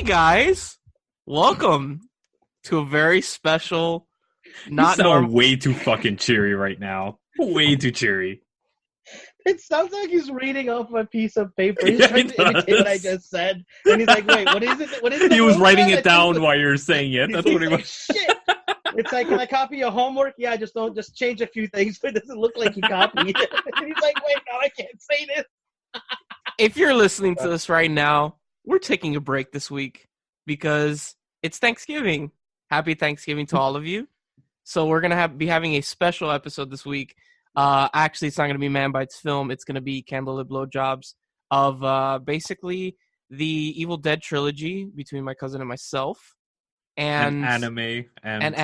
guys, welcome to a very special. You sound way too fucking cheery right now. Way too cheery. It sounds like he's reading off a piece of paper. He's trying to imitate what I just said, and he's like, "Wait, what is it? What is it?" He was writing it down while you were saying it. That's what he was. Shit. It's like, can I copy your homework? Yeah, just change a few things so it doesn't look like you copied it. And he's like, "Wait, no, I can't say this." If you're listening to this right now, we're taking a break this week because it's Thanksgiving. Happy Thanksgiving to all of you. So we're gonna be having a special episode this week. Actually, it's not going to be Man Bites Film. It's going to be Candlelit Blowjobs of basically the Evil Dead trilogy between my cousin and myself. And anime and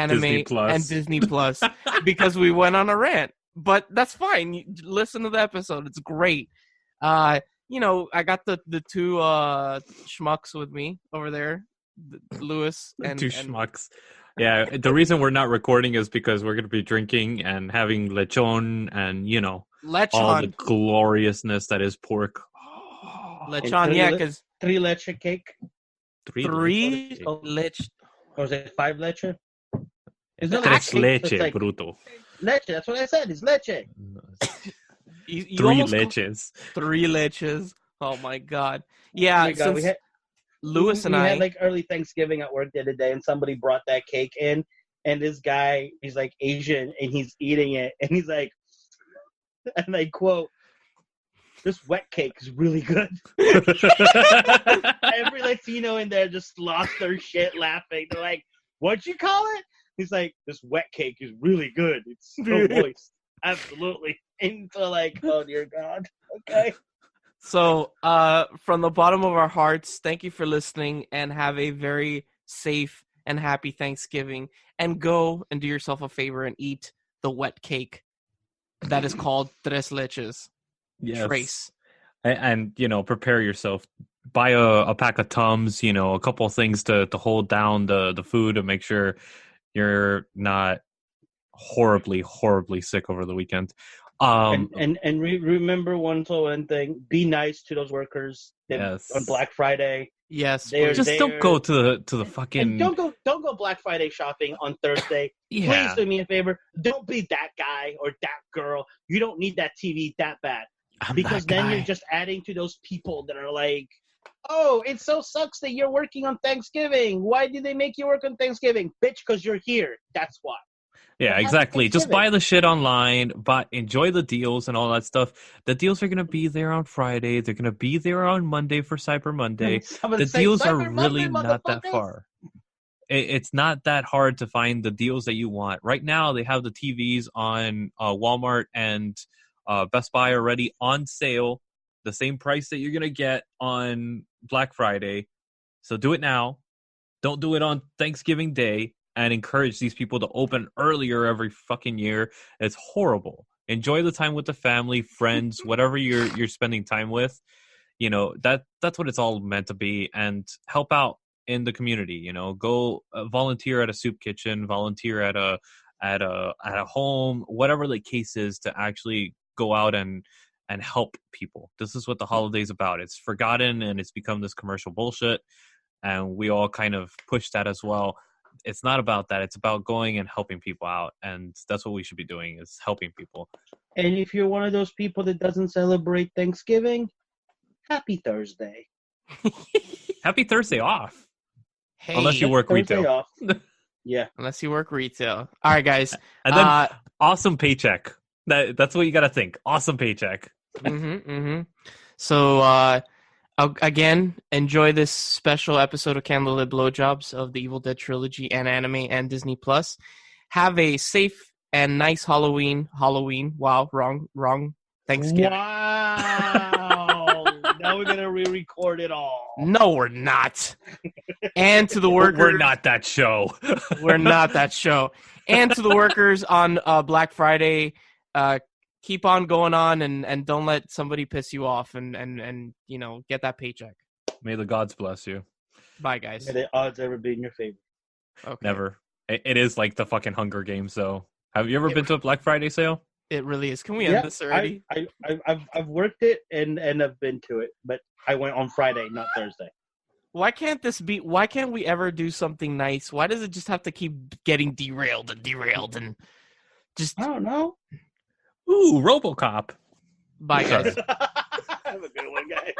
Disney Plus because we went on a rant. But that's fine. Listen to the episode. It's great. I got the two schmucks with me over there, Luis and two schmucks. Yeah, the reason we're not recording is because we're going to be drinking and having lechon and, all the gloriousness that is pork. Lechon, yeah, because... Three leche cake. Three leche... Or is it five leche? It's leche, like, bruto. Leche, that's what I said. It's leche. Three leches. Three leches. Oh, my God. Yeah, oh my God, Luis and we I had like early Thanksgiving at work the other day, and somebody brought that cake in, and this guy, he's like Asian, and he's eating it, and he's like, and I quote, "This wet cake is really good." Every Latino in there just lost their shit laughing. They're like, "What'd you call it?" He's like, "This wet cake is really good. It's so moist." Absolutely. And so like, oh dear God. Okay. So, from the bottom of our hearts, thank you for listening and have a very safe and happy Thanksgiving. And go and do yourself a favor and eat the wet cake that is called tres leches. Yes. Trace. And prepare yourself. Buy a pack of Tums, a couple of things to hold down the food and make sure you're not horribly, horribly sick over the weekend. Remember one thing: be nice to those workers on Black Friday. Yes, don't go to the fucking. And don't go Black Friday shopping on Thursday. Yeah. Please do me a favor. Don't be that guy or that girl. You don't need that TV that bad, because then you're just adding to those people that are like, "Oh, it so sucks that you're working on Thanksgiving. Why did they make you work on Thanksgiving, bitch? Because you're here. That's why." Yeah, exactly. Just buy the shit online, but enjoy the deals and all that stuff. The deals are going to be there on Friday. They're going to be there on Monday for Cyber Monday. The deals are really not that far. It's not that hard to find the deals that you want. Right now, they have the TVs on Walmart and Best Buy already on sale, the same price that you're going to get on Black Friday. So do it now. Don't do it on Thanksgiving Day. And encourage these people to open earlier every fucking year. It's horrible. Enjoy the time with the family, friends, whatever you're spending time with. That's what it's all meant to be. And help out in the community. Go volunteer at a soup kitchen, volunteer at a home, whatever the case is, to actually go out and help people. This is what the holiday's about. It's forgotten and it's become this commercial bullshit. And we all kind of push that as well. It's not about that. It's about going and helping people out. And that's what we should be doing, is helping people. And if you're one of those people that doesn't celebrate Thanksgiving, happy Thursday. Happy Thursday off. Hey, unless you work Thursday retail. Off. Yeah. Unless you work retail. All right, guys. And then awesome paycheck. That's what you got to think. Awesome paycheck. So, again, enjoy this special episode of Candlelit Blowjobs of the Evil Dead trilogy and anime and Disney Plus. Have a safe and nice Halloween. Wow, wrong. Thanksgiving. Wow. Now we're going to re-record it all. No, we're not. And to the workers. We're not that show. We're not that show. And to the workers on Black Friday, keep on going on and don't let somebody piss you off and get that paycheck. May the gods bless you. Bye, guys. May the odds ever be in your favor. Okay. Never. It is like the fucking Hunger Games, though. Have you ever been to a Black Friday sale? It really is. Can we end this already? I've worked it and I've been to it, but I went on Friday, not Thursday. Why can't this be? Why can't we ever do something nice? Why does it just have to keep getting derailed and just? I don't know. Ooh, RoboCop. Bye, guys. Have a good one, guys.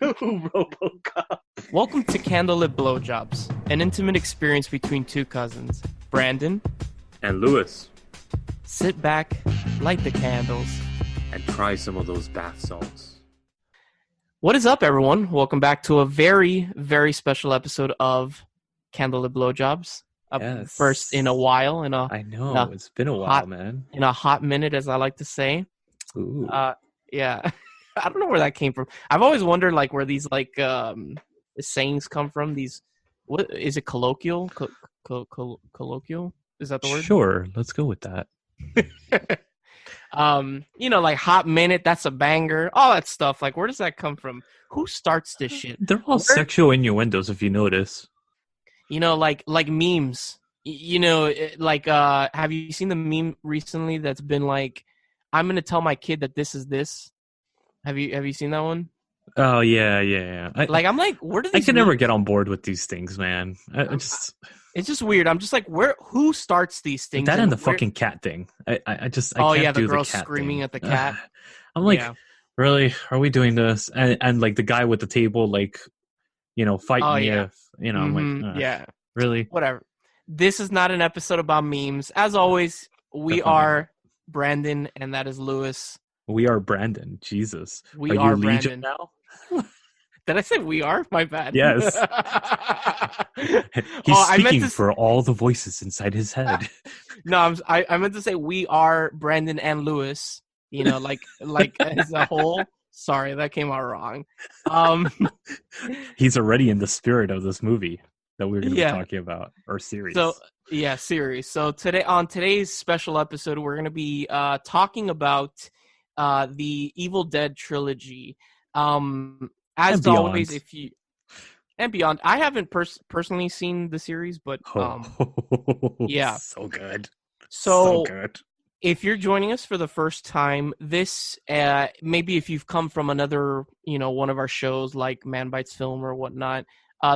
Ooh, RoboCop. Welcome to Candlelit Blowjobs, an intimate experience between two cousins, Brandon and Luis. Sit back, light the candles, and try some of those bath salts. What is up, everyone? Welcome back to a very, very special episode of Candlelit Blowjobs. Yes. First in a while. I know, it's been a while, man. In a hot minute, as I like to say. Ooh. Yeah. I don't know where that came from. I've always wondered, like, where these, like, sayings come from. These, what is it, colloquial? Colloquial? Is that the word? Sure, let's go with that. Like hot minute, that's a banger, all that stuff. Like, where does that come from? Who starts this shit? They're all sexual innuendos, if you notice. Like memes. Have you seen the meme recently that's been like, I'm gonna tell my kid that this is this? Have you seen that one? Oh yeah. I'm like, where do these? I can never get on board with these things, man. It's just weird. I'm just like, who starts these things? That and the fucking cat thing. I can't the do girl the cat screaming thing. at the cat. I'm like, really? Are we doing this? And like the guy with the table, like, fighting you. I'm like, really? Whatever. This is not an episode about memes. As always, we are Brandon, and that is Luis. We are Brandon. Jesus. We are you Brandon Legion now? Did I say we are? My bad. Yes. He's speaking for all the voices inside his head. No, I meant to say we are Brandon and Luis. Like as a whole. Sorry, that came out wrong. He's already in the spirit of this movie that we're going to be talking about, or series. Series. So today's special episode, we're going to be talking about the Evil Dead trilogy. As always, and beyond, I haven't personally seen the series, but so good. So good. If you're joining us for the first time, this maybe if you've come from another, one of our shows like Man Bites Film or whatnot,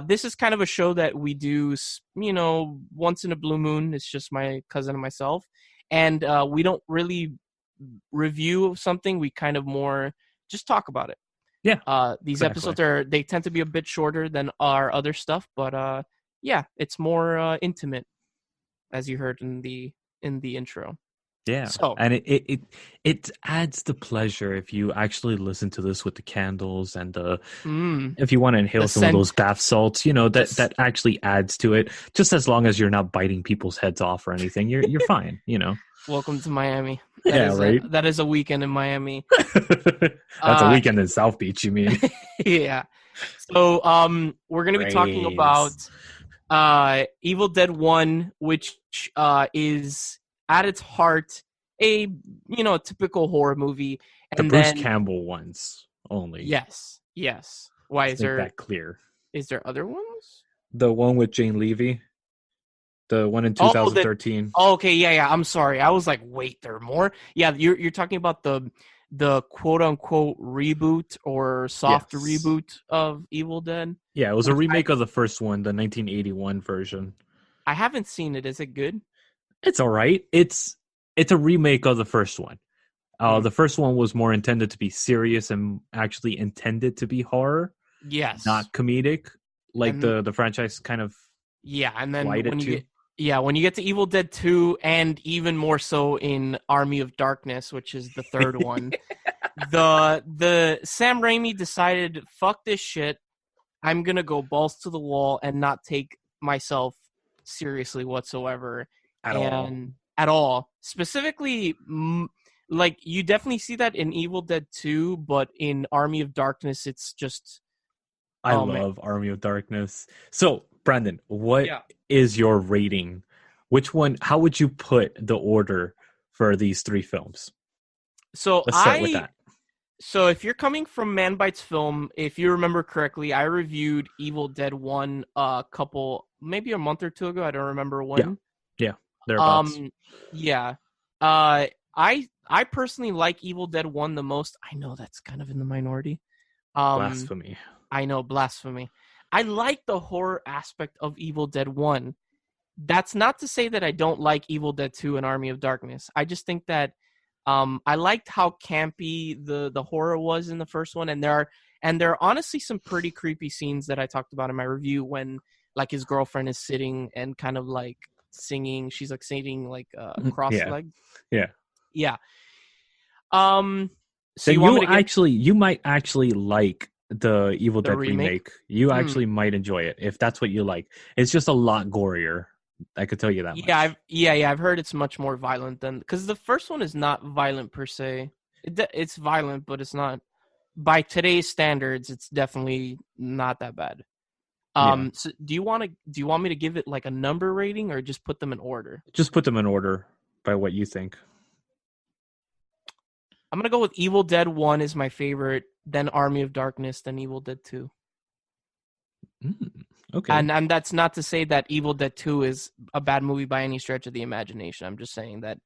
this is kind of a show that we do, once in a blue moon. It's just my cousin and myself, and we don't really review something. We kind of more just talk about it. Yeah. These episodes they tend to be a bit shorter than our other stuff, but it's more intimate, as you heard in the intro. Yeah. So, and it adds the pleasure if you actually listen to this with the candles and if you want to inhale some of those bath salts, that actually adds to it. Just as long as you're not biting people's heads off or anything, you're fine. Welcome to Miami. Right. That is a weekend in Miami. That's a weekend in South Beach, you mean? Yeah. So we're going to be talking about Evil Dead 1, which is at its heart a typical horror movie. And the Bruce Campbell ones only. Yes. Why is there that clear? Is there other ones? The one with Jane Levy. The one in 2013. Okay, yeah. I'm sorry. I was like, wait, there are more? Yeah, you're talking about the quote-unquote reboot or soft reboot of Evil Dead? Yeah, it was a remake of the first one, the 1981 version. I haven't seen it. Is it good? It's all right. It's a remake of the first one. The first one was more intended to be serious and actually intended to be horror. Yes. Not comedic, like the franchise kind of. Yeah, and then when you get to Evil Dead 2, and even more so in Army of Darkness, which is the third one, the Sam Raimi decided, fuck this shit, I'm gonna go balls to the wall and not take myself seriously whatsoever at all. Specifically, like, you definitely see that in Evil Dead 2, but in Army of Darkness, it's just. I love Army of Darkness. So, Brandon, what is your rating? Which one? How would you put the order for these three films? So let's start with that. So if you're coming from Man Bites Film, if you remember correctly, I reviewed Evil Dead 1 maybe a month or two ago. I don't remember when. Yeah. Thereabouts. I personally like Evil Dead 1 the most. I know that's kind of in the minority, Blasphemy. I know, blasphemy. I like the horror aspect of Evil Dead 1. That's not to say that I don't like Evil Dead 2 and Army of Darkness. I just think that I liked how campy the horror was in the first one, and there are honestly some pretty creepy scenes that I talked about in my review when like his girlfriend is sitting and kind of like singing. She's like singing like cross-legged. Yeah. Yeah. So you might actually like the Evil Dead remake. You actually might enjoy it if that's what you like. It's just a lot gorier. I could tell you that much. I've heard it's much more violent than, because the first one is not violent per se. It's violent, but it's not, by today's standards, it's definitely not that bad. So do you want me to give it like a number rating or just put them in order? Just put them in order by what you think. I'm gonna go with Evil Dead 1 is my favorite, then Army of Darkness, then Evil Dead 2. Okay. And that's not to say that Evil Dead 2 is a bad movie by any stretch of the imagination. I'm just saying that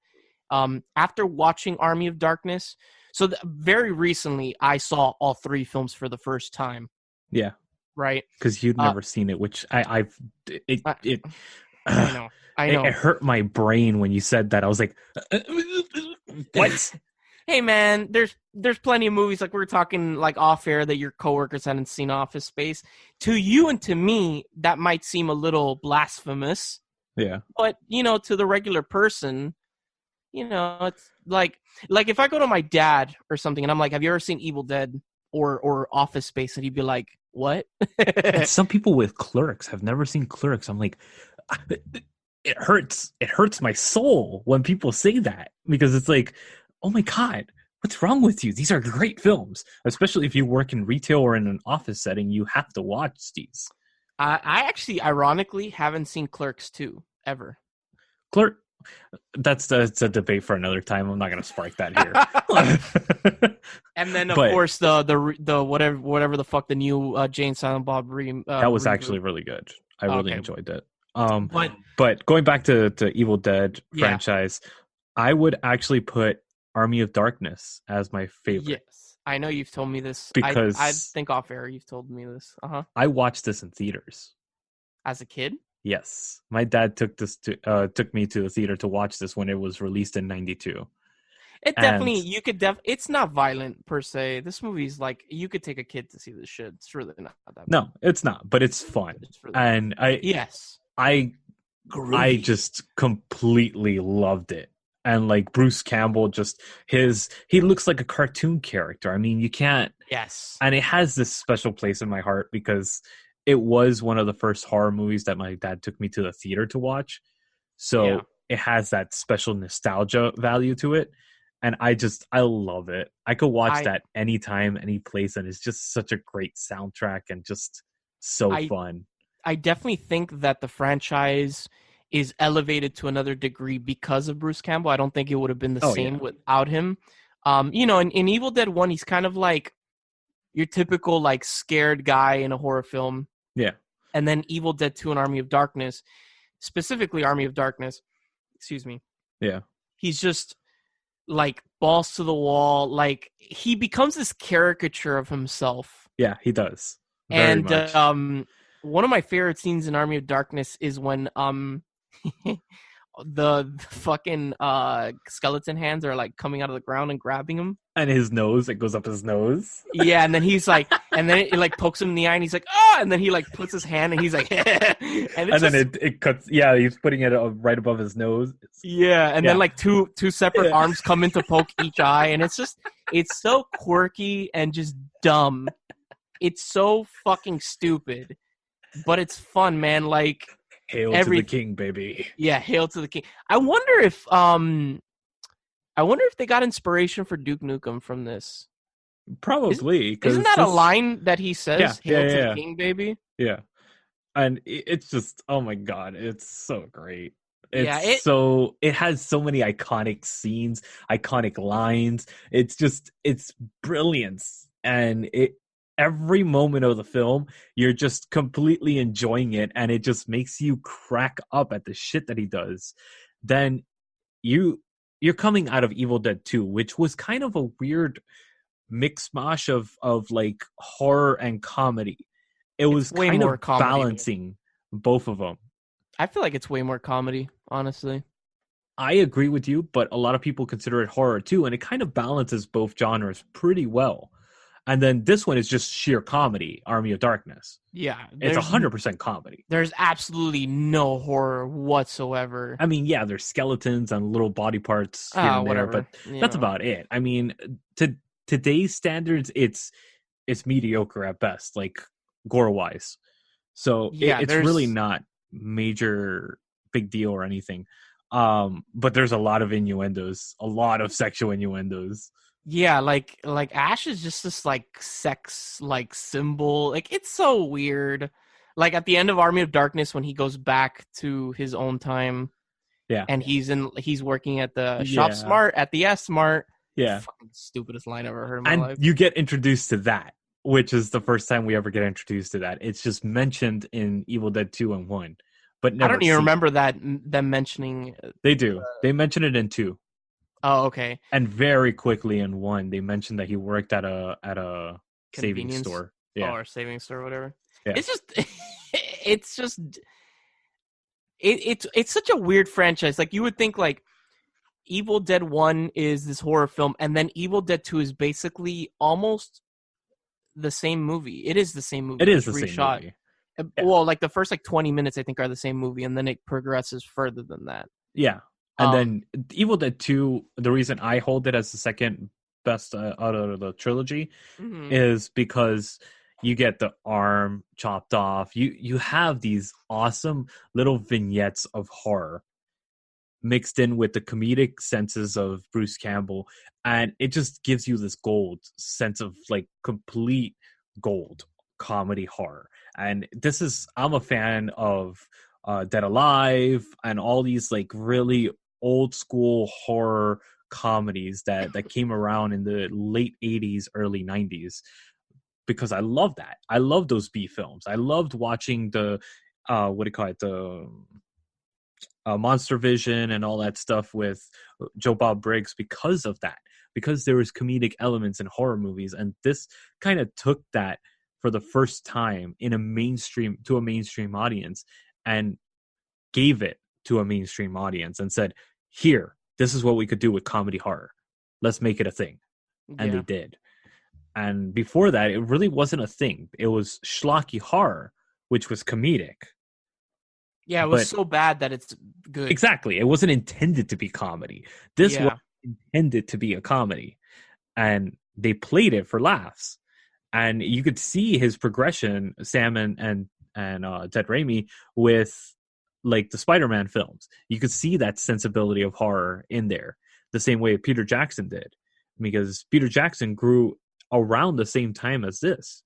after watching Army of Darkness, so very recently I saw all 3 films for the first time. Yeah. Right. Because you'd never seen it, which I know. It hurt my brain when you said that. I was like, what? Hey man, there's plenty of movies like we were talking like off air that your coworkers hadn't seen. Office Space. To you and to me, that might seem a little blasphemous. Yeah. But to the regular person, it's like if I go to my dad or something and I'm like, "Have you ever seen Evil Dead or Office Space?" and he'd be like, "What?" And some people with Clerks have never seen Clerks. I'm like, it hurts. It hurts my soul when people say that, because it's like, oh my God, what's wrong with you? These are great films, especially if you work in retail or in an office setting. You have to watch these. I actually, ironically, haven't seen Clerks 2 ever. That's a debate for another time. I'm not going to spark that here. And then, of course, the whatever the fuck the new Jane Silent Bob that was actually really good. I really enjoyed it. But going back to Evil Dead franchise, I would actually put Army of Darkness as my favorite. Yes, I know you've told me this. Because I think off air you've told me this. I watched this in theaters as a kid. Yes, my dad took me to the theater to watch this when it was released in '92. It definitely it's not violent per se. This movie's like you could take a kid to see this shit. It's really not that. No, it's not, but it's fun. It's really fun. I just completely loved it. And like Bruce Campbell, he looks like a cartoon character. I mean, you can't. Yes. And it has this special place in my heart because it was one of the first horror movies that my dad took me to the theater to watch. So it has that special nostalgia value to it. And I love it. I could watch that anytime, any place. And it's just such a great soundtrack and just so fun. I definitely think that the franchise is elevated to another degree because of Bruce Campbell. I don't think it would have been the same without him. In Evil Dead 1, he's kind of like your typical like scared guy in a horror film. Yeah. And then Evil Dead 2 and Army of Darkness, specifically Army of Darkness, excuse me. Yeah. He's just like balls to the wall. Like he becomes this caricature of himself. Yeah, he does. Very much. One of my favorite scenes in Army of Darkness is when the fucking skeleton hands are like coming out of the ground and grabbing him. And his nose, it goes up his nose. Yeah, and then he's like, and then it like pokes him in the eye, and he's like, ah! And then he like puts his hand, and he's like, and then it cuts. Yeah, he's putting it right above his nose. Then like two separate arms come in to poke each eye, and it's so quirky and just dumb. It's so fucking stupid, but it's fun, man. Like hail to the king, baby. Yeah, hail to the king. I wonder if they got inspiration for Duke Nukem from this. Probably. Isn't that a line that he says? Hail to the king, baby? Yeah. And it's just, oh my God, it's so great. It has so many iconic scenes, iconic lines. It's brilliance. And every moment of the film, you're just completely enjoying it, and it just makes you crack up at the shit that he does. Then you're coming out of Evil Dead 2, which was kind of a weird mix mash of like horror and comedy. It was way kind more of comedy. balancing both of them. I feel like it's way more comedy, honestly. I agree with you, but a lot of people consider it horror too, and it kind of balances both genres pretty well. And then this one is just sheer comedy, Army of Darkness. Yeah. It's 100% comedy. There's absolutely no horror whatsoever. I mean, yeah, there's skeletons and little body parts here and there, but that's about it. I mean, to today's standards, it's mediocre at best, like gore-wise. So it's really not major big deal or anything. But there's a lot of innuendos, a lot of sexual innuendos. Yeah, like Ash is just this like sex like symbol. Like it's so weird. Like at the end of Army of Darkness when he goes back to his own time. Yeah. And he's working at the Shop Smart at the S Mart. Yeah. Fucking stupidest line I've ever heard in my life. And you get introduced to that, which is the first time we ever get introduced to that. It's just mentioned in Evil Dead 2 and 1. But never I don't even remember them mentioning. They do. They mention it in 2. Oh, okay. And very quickly in 1, they mentioned that he worked at a savings store. Yeah, or savings store, or whatever. Yeah. It's such a weird franchise. Like you would think, like Evil Dead 1 is this horror film, and then Evil Dead 2 is basically almost the same movie. It is the same movie. It is the same movie. Yeah. Well, like the first 20 minutes I think are the same movie, and then it progresses further than that. Yeah. And then Evil Dead 2, the reason I hold it as the second best out of the trilogy is because you get the arm chopped off. You have these awesome little vignettes of horror mixed in with the comedic senses of Bruce Campbell, and it just gives you this gold sense of like complete gold comedy horror. And I'm a fan of Dead Alive and all these like really old school horror comedies that came around in the late 80s, early 90s, because I love that. I love those B films. I loved watching the the Monster Vision and all that stuff with Joe Bob Briggs because of that, because there was comedic elements in horror movies, and this kind of took that for the first time to a mainstream audience and gave it to a mainstream audience and said, here, this is what we could do with comedy horror. Let's make it a thing. And they did. And before that, it really wasn't a thing. It was schlocky horror, which was comedic. Yeah, it was so bad that it's good. Exactly. It wasn't intended to be comedy. This was intended to be a comedy. And they played it for laughs. And you could see his progression, Sam and Ted Raimi, with like the Spider-Man films. You could see that sensibility of horror in there, the same way Peter Jackson did, because Peter Jackson grew around the same time as this.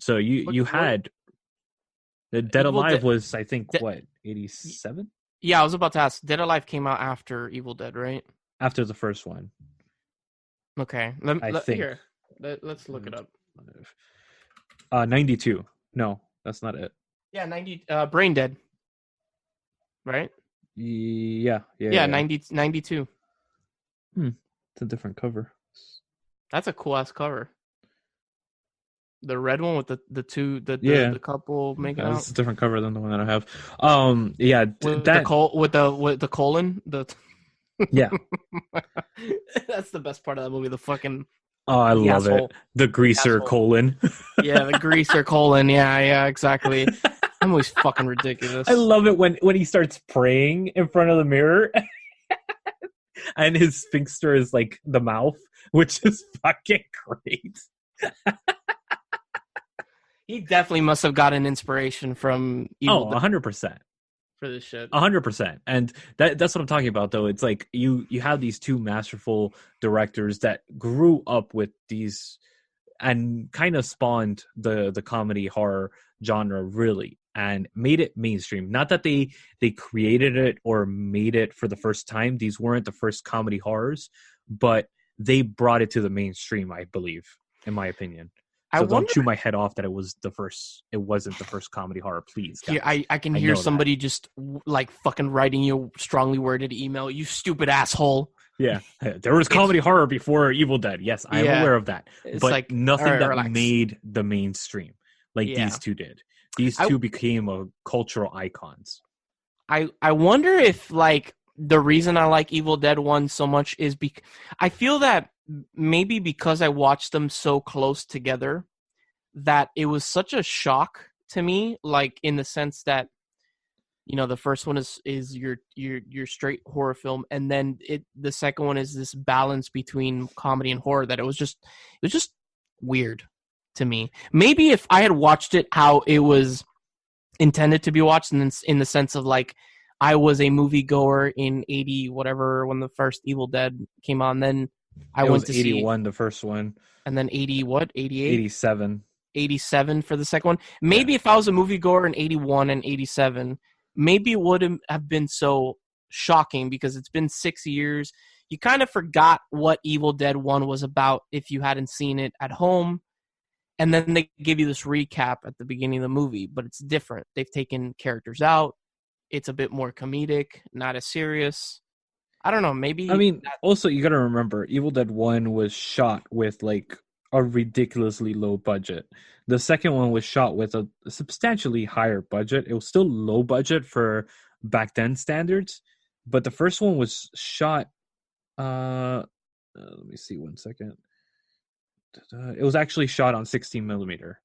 So you had Dead Alive was, I think, 87? Yeah, I was about to ask. Dead Alive came out after Evil Dead, right? After the first one. Okay. Here, let's look it up. 92. No, that's not it. Yeah, 90. Brain Dead. Right? Yeah. 92. It's a different cover. That's a cool ass cover. The red one with the couple making out. It's a different cover than the one that I have. With the colon. Yeah. That's the best part of that movie. The fucking. Oh, I love it. The greaser colon. Yeah, the greaser colon. Yeah, exactly. That movie's fucking ridiculous. I love it when he starts praying in front of the mirror, and his sphincter is like the mouth, which is fucking great. He definitely must have gotten inspiration from Evil Dead 100%. For this shit. 100%. And that's what I'm talking about, though. It's like you have these two masterful directors that grew up with these and kind of spawned the comedy horror genre, really, and made it mainstream. Not that they created it or made it for the first time. These weren't the first comedy horrors, but they brought it to the mainstream, I believe, in my opinion. So don't chew my head off that it wasn't the first comedy horror, please. Yeah, I can hear somebody just like fucking writing you a strongly worded email. You stupid asshole. Yeah, there was comedy horror before Evil Dead. Yes, I'm aware of that, but like, nothing right, that relax. made the mainstream like these two did. These two became cultural icons. I wonder if like the reason I like Evil Dead 1 so much is because I feel that maybe because I watched them so close together that it was such a shock to me, like in the sense that, you know, the first one is your straight horror film, and then the second one is this balance between comedy and horror that it was just weird to me. Maybe if I had watched it how it was intended to be watched, in the sense of like I was a moviegoer in 80 whatever when the first Evil Dead came on, then I went to 81 the first one, and then 80 what 88 87 for the second one. Maybe if I was a moviegoer in 81 and 87, maybe it wouldn't have been so shocking because it's been 6 years. You kind of forgot what Evil Dead 1 was about if you hadn't seen it at home. And then they give you this recap at the beginning of the movie, but it's different. They've taken characters out. It's a bit more comedic, not as serious. I don't know, maybe... I mean, also, you gotta remember, Evil Dead 1 was shot with, like, a ridiculously low budget. The second one was shot with a substantially higher budget. It was still low budget for back then standards, but the first one was shot... let me see 1 second. It was actually shot on 16 millimeter.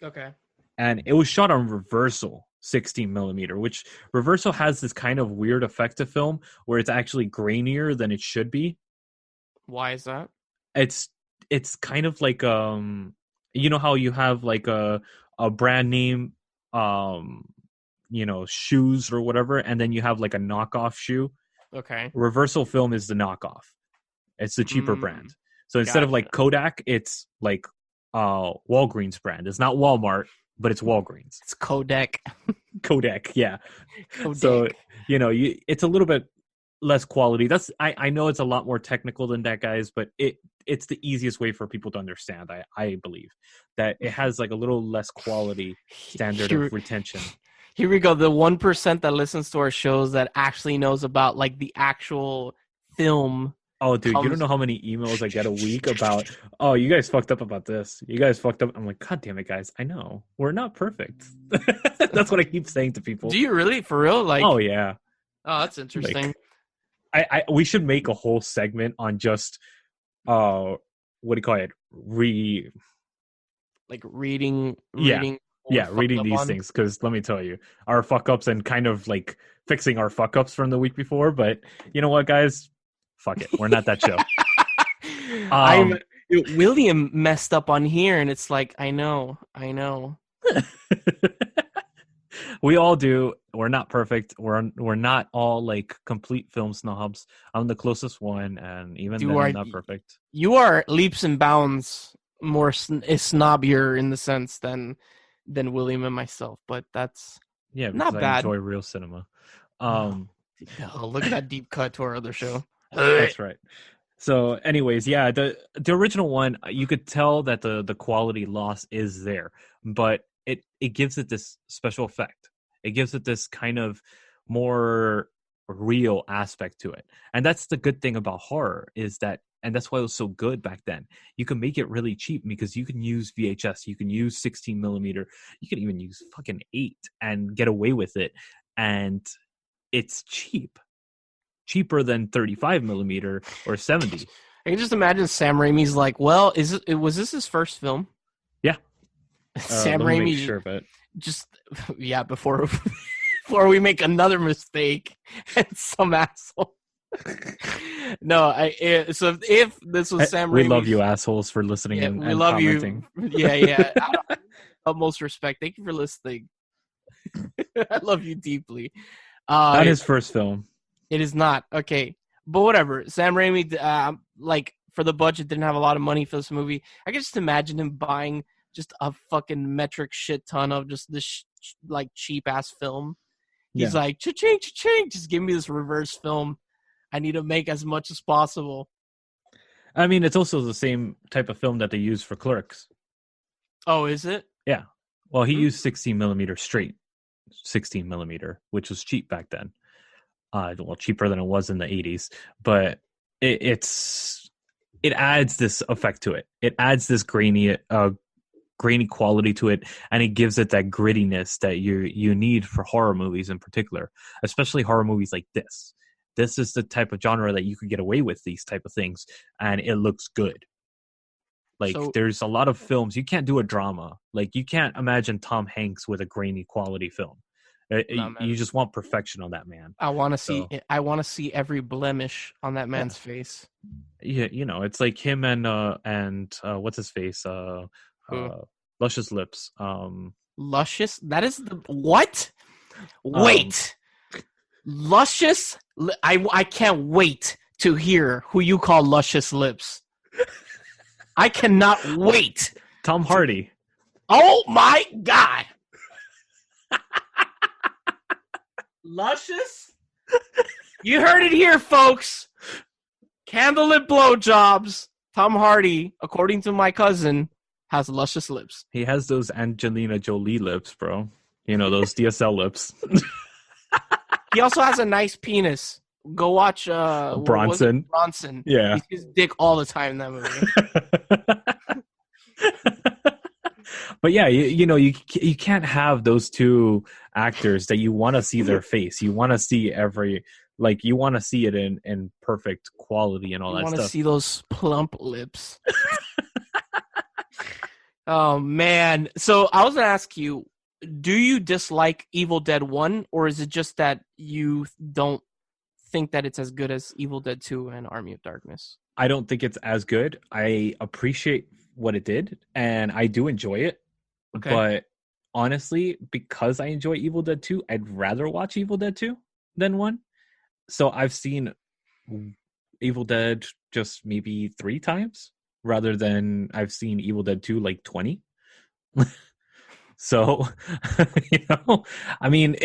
Okay. And it was shot on reversal 16 millimeter, which reversal has this kind of weird effect to film where it's actually grainier than it should be. Why is that? It's kind of like you know how you have like a brand name shoes or whatever, and then you have like a knockoff shoe. Okay. Reversal film is the knockoff. It's the cheaper brand. So instead of like Kodak, it's like Walgreens brand. It's not Walmart, but it's Walgreens. It's Kodak. Kodak, yeah. Kodak. So, it's a little bit less quality. I know it's a lot more technical than that, guys, but it's the easiest way for people to understand, I believe. That it has like a little less quality standard of retention. Here we go. The 1% that listens to our shows that actually knows about like the actual film. Oh, dude, you don't know how many emails I get a week about, oh, you guys fucked up about this. You guys fucked up. I'm like, God damn it, guys. I know. We're not perfect. That's what I keep saying to people. Do you really? For real? Like, oh, yeah. Oh, that's interesting. Like, we should make a whole segment on just, what do you call it? Reading. Yeah, reading these things. Because let me tell you, our fuck-ups and kind of like fixing our fuck-ups from the week before. But you know what, guys? Fuck it. We're not that show. William messed up on here, and it's like, I know. We all do. We're not perfect. We're not all like complete film snobs. I'm the closest one, and even then, I'm not perfect. You are leaps and bounds more snobbier in the sense than William and myself, but that's not bad. I enjoy real cinema. Look at that deep cut to our other show. That's right. So anyways, yeah, the original one, you could tell that the quality loss is there, but it gives it this special effect. It gives it this kind of more real aspect to it. And that's the good thing about horror is that, and that's why it was so good back then. You can make it really cheap because you can use VHS, you can use 16 millimeter, you can even use fucking 8 and get away with it. And it's cheaper than 35 millimeter or 70. I can just imagine Sam Raimi's like, well, was this his first film? Yeah. Sam Raimi, sure, but just before we make another mistake and some asshole. No, so if this was Sam Raimi, we love you assholes for listening and love commenting. You. Yeah. Utmost respect. Thank you for listening. I love you deeply. Not his first film. It is not. Okay. But whatever. Sam Raimi, for the budget, didn't have a lot of money for this movie. I can just imagine him buying just a fucking metric shit ton of just this, cheap-ass film. He's like, cha-ching, cha-ching, just give me this reverse film. I need to make as much as possible. I mean, it's also the same type of film that they use for Clerks. Oh, is it? Yeah. Well, he used 16 millimeter straight. 16 millimeter, which was cheap back then. Cheaper than it was in the 80s, but it adds this effect to it. It adds this grainy quality to it, and it gives it that grittiness that you need for horror movies in particular, especially horror movies like this. This is the type of genre that you could get away with these type of things, and it looks good. Like, there's a lot of films you can't do a drama. Like, you can't imagine Tom Hanks with a grainy quality film. You just want perfection on that man. I want to see every blemish on that man's face. Yeah, it's like him and what's his face? Luscious Lips. Luscious? That is the what? Wait. Luscious? I can't wait to hear who you call Luscious Lips. I cannot wait. Tom Hardy. Oh my God. Luscious? You heard it here, folks. Candlelit Blowjobs. Tom Hardy, according to my cousin, has luscious lips. He has those Angelina Jolie lips, bro. Those DSL lips. He also has a nice penis. Go watch Bronson. Bronson. Yeah. He's his dick all the time in that movie. But yeah, you can't have those two actors that you want to see their face. You want to see you want to see it in perfect quality and all that stuff. You want to see those plump lips. Oh, man. So I was going to ask you, do you dislike Evil Dead 1, or is it just that you don't think that it's as good as Evil Dead 2 and Army of Darkness? I don't think it's as good. I appreciate what it did, and I do enjoy it. Okay. But honestly, because I enjoy Evil Dead 2, I'd rather watch Evil Dead 2 than 1. So I've seen Evil Dead just maybe 3 times, rather than I've seen Evil Dead 2 like 20. So, I mean,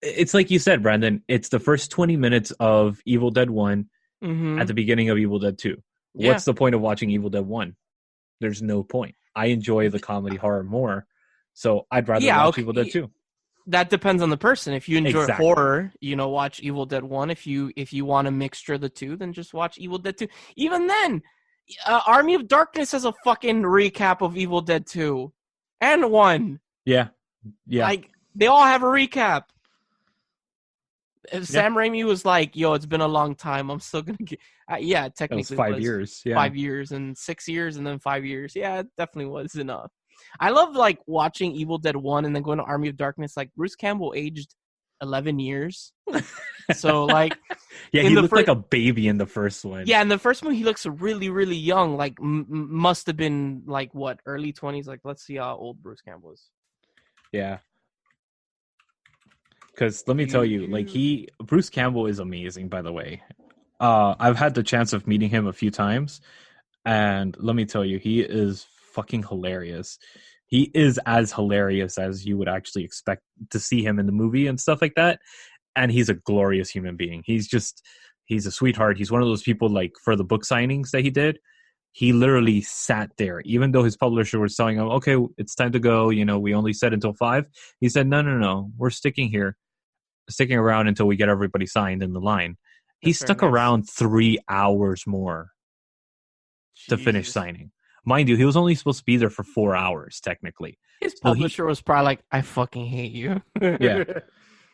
it's like you said, Brandon, it's the first 20 minutes of Evil Dead 1 at the beginning of Evil Dead 2. Yeah. What's the point of watching Evil Dead 1? There's no point. I enjoy the comedy horror more, so I'd rather watch Evil Dead 2. That depends on the person. If you enjoy horror, watch Evil Dead 1. If you want a mixture of the two, then just watch Evil Dead 2. Even then, Army of Darkness has a fucking recap of Evil Dead 2 and 1. Yeah. Like, they all have a recap. Sam Raimi was like, yo, it's been a long time. I'm still going to get... technically. It was 5 years. Yeah. 5 years and 6 years and then 5 years. Yeah, it definitely was enough. I love, like, watching Evil Dead 1 and then going to Army of Darkness. Like, Bruce Campbell aged 11 years. So, like... yeah, he looked like a baby in the first one. Yeah, in the first one, he looks really, really young. Like, must have been, like, what, early 20s? Like, let's see how old Bruce Campbell is. Yeah. Because let me tell you, like, Bruce Campbell is amazing, by the way. I've had the chance of meeting him a few times, and let me tell you, he is fucking hilarious. He is as hilarious as you would actually expect to see him in the movie and stuff like that. And he's a glorious human being. He's a sweetheart. He's one of those people, like, for the book signings that he did, he literally sat there, even though his publisher was telling him, okay, it's time to go. We only said until 5. He said, no, we're sticking around until we get everybody signed in the line. He stuck around 3 hours more to finish signing. Mind you, he was only supposed to be there for 4 hours, technically. His publisher was probably like, I fucking hate you. Yeah.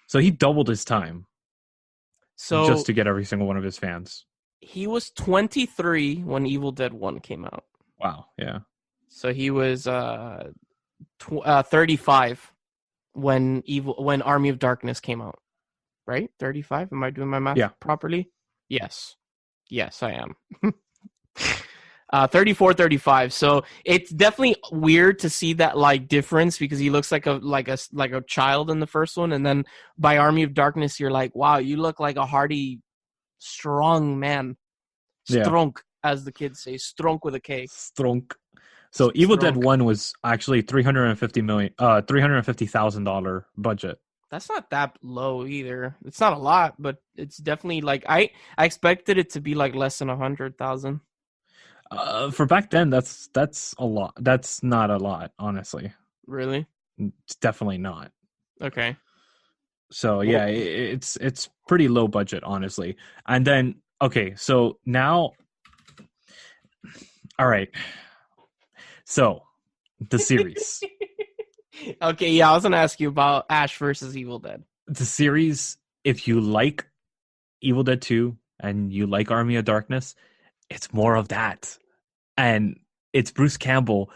So he doubled his time just to get every single one of his fans. He was 23 when Evil Dead 1 came out. Wow, yeah. So he was 35 when Army of Darkness came out. Right? 35? Am I doing my math properly? Yes. Yes, I am. 34, 35. So it's definitely weird to see that, like, difference, because he looks like a child in the first one, and then by Army of Darkness you're like, wow, you look like a hardy, strong man. Strong, as the kids say. Strong with a K. Strong. So Evil Dead 1 was actually $350,000 budget. That's not that low either. It's not a lot, but it's definitely, like, I expected it to be like less than 100,000. For back then, that's a lot. That's not a lot, honestly. Really? It's definitely not. Okay. So yeah, it's pretty low budget, honestly. And then Okay, so now, all right. So the series, Okay, yeah, I was gonna ask you about Ash versus Evil Dead. the series. If you like Evil Dead 2 and you like Army of Darkness, it's more of that, and it's Bruce Campbell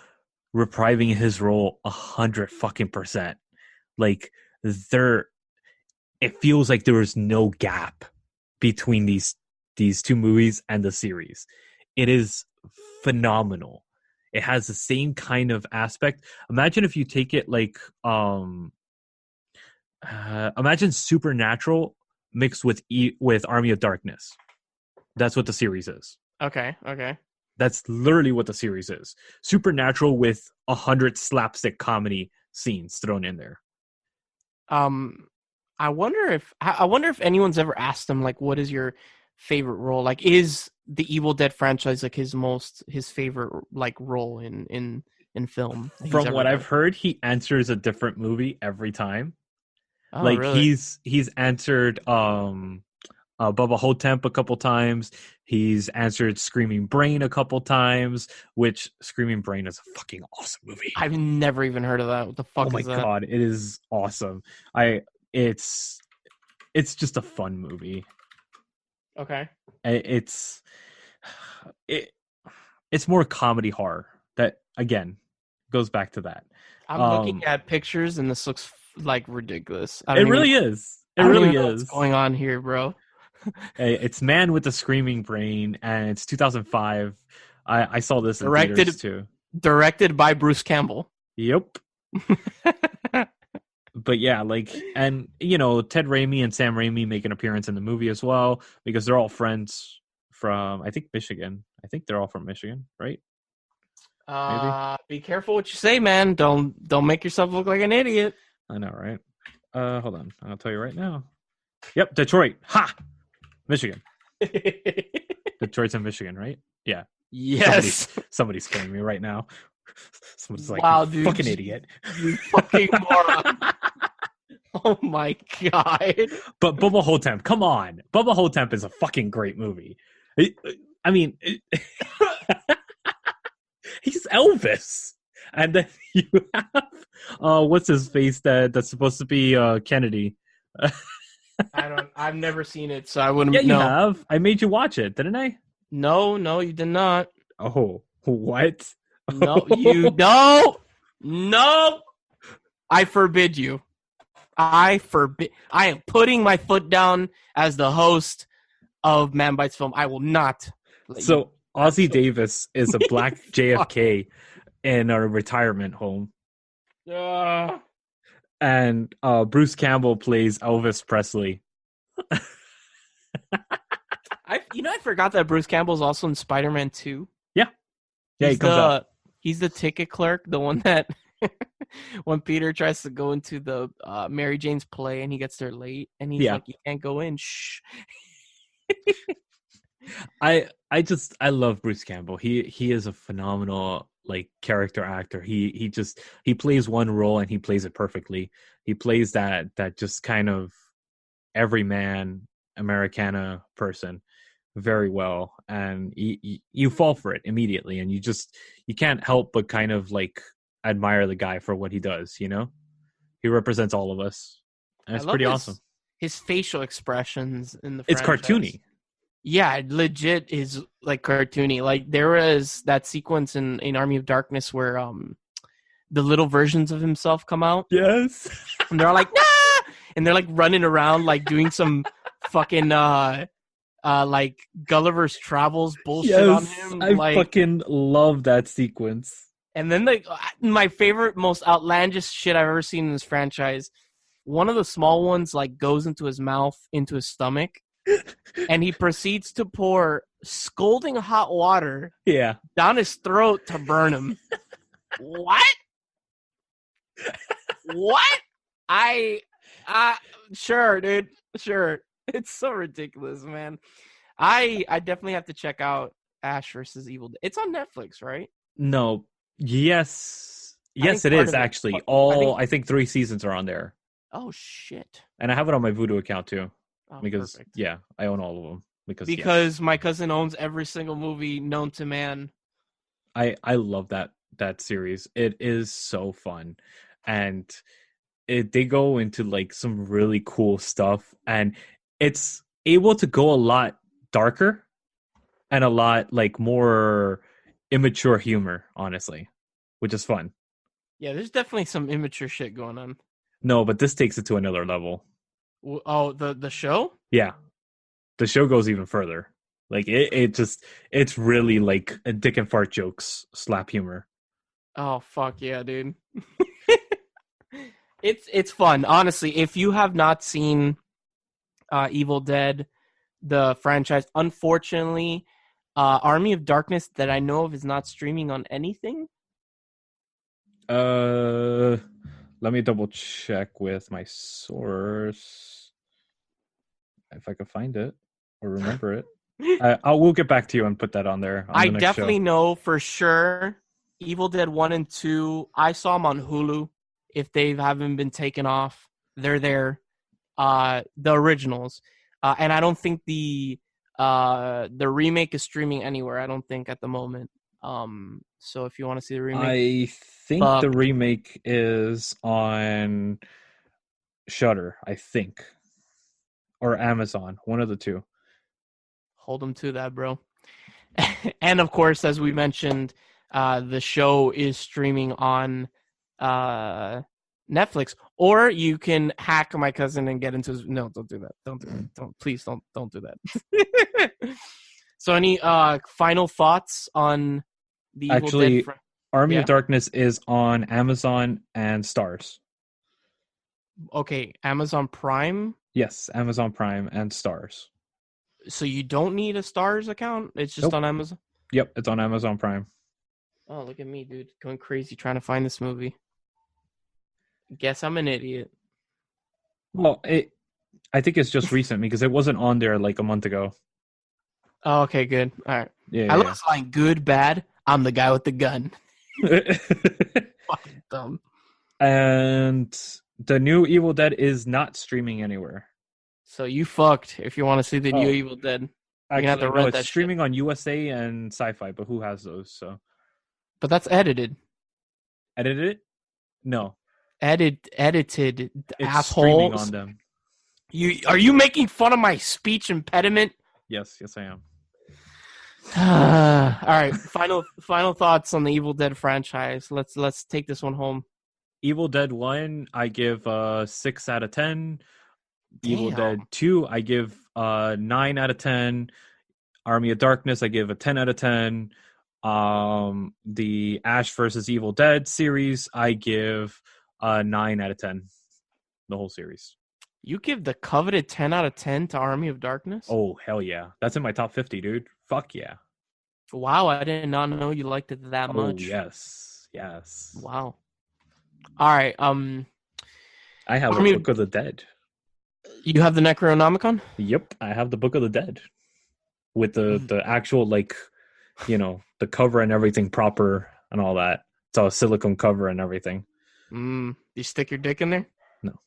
reprising his role 100% like there it feels like there was no gap between these two movies and the series. It is phenomenal. It has the same kind of aspect. Imagine if you take it like imagine Supernatural mixed with Army of Darkness. That's what the series is. Okay. That's literally what the series is. Supernatural with 100 slapstick comedy scenes thrown in there. I wonder if anyone's ever asked him like, what is your favorite role? Like, is the Evil Dead franchise like his favorite like role in film? From what I've heard, he answers a different movie every time. Oh, like really? he's answered Bubba Hotep a couple times. He's answered Screaming Brain a couple times, which Screaming Brain is a fucking awesome movie. I've never even heard of that. What the fuck is that? Oh my god, it is awesome. It's just a fun movie. Okay. It's more comedy horror. That again goes back to that. I'm looking at pictures and this looks like ridiculous. It really is. It really is. What's going on here, bro? It's Man with the Screaming Brain, and it's 2005. I saw this in theaters too. Directed by Bruce Campbell. Yep. But yeah, like, and Ted Raimi and Sam Raimi make an appearance in the movie as well because they're all friends from, I think, Michigan. I think they're all from Michigan, right? Maybe. Be careful what you say, man. Don't make yourself look like an idiot. I know, right? Hold on, I'll tell you right now. Yep, Detroit. Ha! Michigan. Detroit's in Michigan, right? Yeah. Yes. Somebody's killing me right now. Someone's like, wow, you dude, fucking idiot. You fucking moron. Oh my god. But Bubba Hotep, come on. Bubba Hotep is a fucking great movie. I mean, he's Elvis. And then you have, what's his face that's supposed to be Kennedy? I've never seen it, so I wouldn't know. Yeah, you have. I made you watch it, didn't I? No, you did not. Oh, what? No, no. I forbid you. I am putting my foot down as the host of Man Bites Film. I will not. So Ozzie Davis is a black JFK in a retirement home. And Bruce Campbell plays Elvis Presley. I forgot that Bruce Campbell's also in Spider-Man 2. Yeah, he comes out. He's the ticket clerk, the one that when Peter tries to go into the Mary Jane's play and he gets there late and he's like, "You can't go in." Shh. I love Bruce Campbell. He is a phenomenal like character actor. He plays one role and he plays it perfectly. He plays that just kind of everyman Americana person very well, and you fall for it immediately, and you can't help but kind of like admire the guy for what he does. He represents all of us, and it's pretty awesome. His facial expressions in the it's franchise. Cartoony. Yeah, legit is like cartoony. Like there was that sequence in Army of Darkness where the little versions of himself come out. Yes. And they're like, nah! And they're like running around like doing some fucking like Gulliver's Travels bullshit on him. I fucking love that sequence. And then my favorite, most outlandish shit I've ever seen in this franchise, one of the small ones like goes into his mouth, into his stomach. And he proceeds to pour scalding hot water down his throat to burn him. What? What? Sure, dude. Sure. It's so ridiculous, man. I definitely have to check out Ash versus Evil Dead. It's on Netflix, right? No. Yes, it is actually. I think 3 seasons are on there. Oh shit. And I have it on my Vudu account too. Oh, because perfect. I own all of them. Because my cousin owns every single movie known to man. I love that series. It is so fun, and they go into like some really cool stuff, and it's able to go a lot darker and a lot like more immature humor, honestly, which is fun. Yeah, there's definitely some immature shit going on. No, but this takes it to another level. Oh, the show? Yeah, the show goes even further. Like it's really like a dick and fart jokes slap humor. Oh fuck yeah, dude. It's fun. Honestly, if you have not seen Evil Dead, the franchise, unfortunately, Army of Darkness that I know of is not streaming on anything. Let me double check with my source if I can find it or remember it. We'll get back to you and put that on there. I definitely know for sure Evil Dead 1 and 2, I saw them on Hulu. If they haven't been taken off, they're there. The originals. And I don't think the remake is streaming anywhere, I don't think, at the moment. So if you want to see the remake. I think the remake is on Shudder, I think. Or Amazon, one of the two. Hold them to that, bro. And of course, as we mentioned, the show is streaming on Netflix, or you can hack my cousin and get into his... No, don't do that. Don't do that. Please don't do that. So any final thoughts on the Evil Dead? Army of Darkness is on Amazon and Stars. Okay, Amazon Prime? Yes, Amazon Prime and Stars. So you don't need a Stars account? It's just on Amazon? Yep, it's on Amazon Prime. Oh, look at me, dude. Going crazy trying to find this movie. Guess I'm an idiot. Well, I think it's just recent because it wasn't on there like a month ago. Oh, okay, good. All right. Yeah, I love this line, good, bad, I'm the guy with the gun. Fucking dumb. And the new Evil Dead is not streaming anywhere. So you fucked if you want to see the new Evil Dead. You're gonna have to rent that streaming on USA and Sci-Fi, but who has those? So, but that's edited. Edited? No. Edited. It's assholes. Streaming on them. Are you making fun of my speech impediment? Yes, I am. All right. Final thoughts on the Evil Dead franchise. Let's take this one home. Evil Dead 1, I give 6 out of 10. Damn. Evil Dead 2, I give 9 out of 10. Army of Darkness, I give a 10 out of 10. The Ash versus Evil Dead series, I give 9 out of 10. The whole series. You give the coveted 10 out of 10 to Army of Darkness? Oh, hell yeah. That's in my top 50, dude. Fuck yeah. Wow, I did not know you liked it that much. Yes. Wow. All right. I have the Book of the Dead. You have the Necronomicon? Yep, I have the Book of the Dead. With the actual, like, the cover and everything proper and all that. It's all silicone cover and everything. You stick your dick in there? No.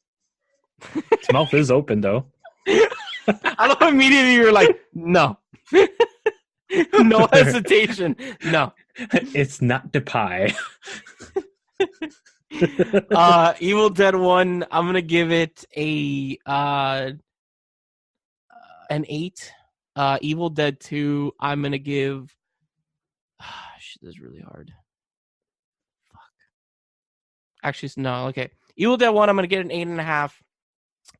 Its mouth is open, though. I love immediately you're like, no. No hesitation. No. It's not the pie. Evil Dead 1, I'm going to give it an 8. Evil Dead 2, I'm going to give... shit, this is really hard. Fuck. Actually, no, okay. Evil Dead 1, I'm going to get an 8.5.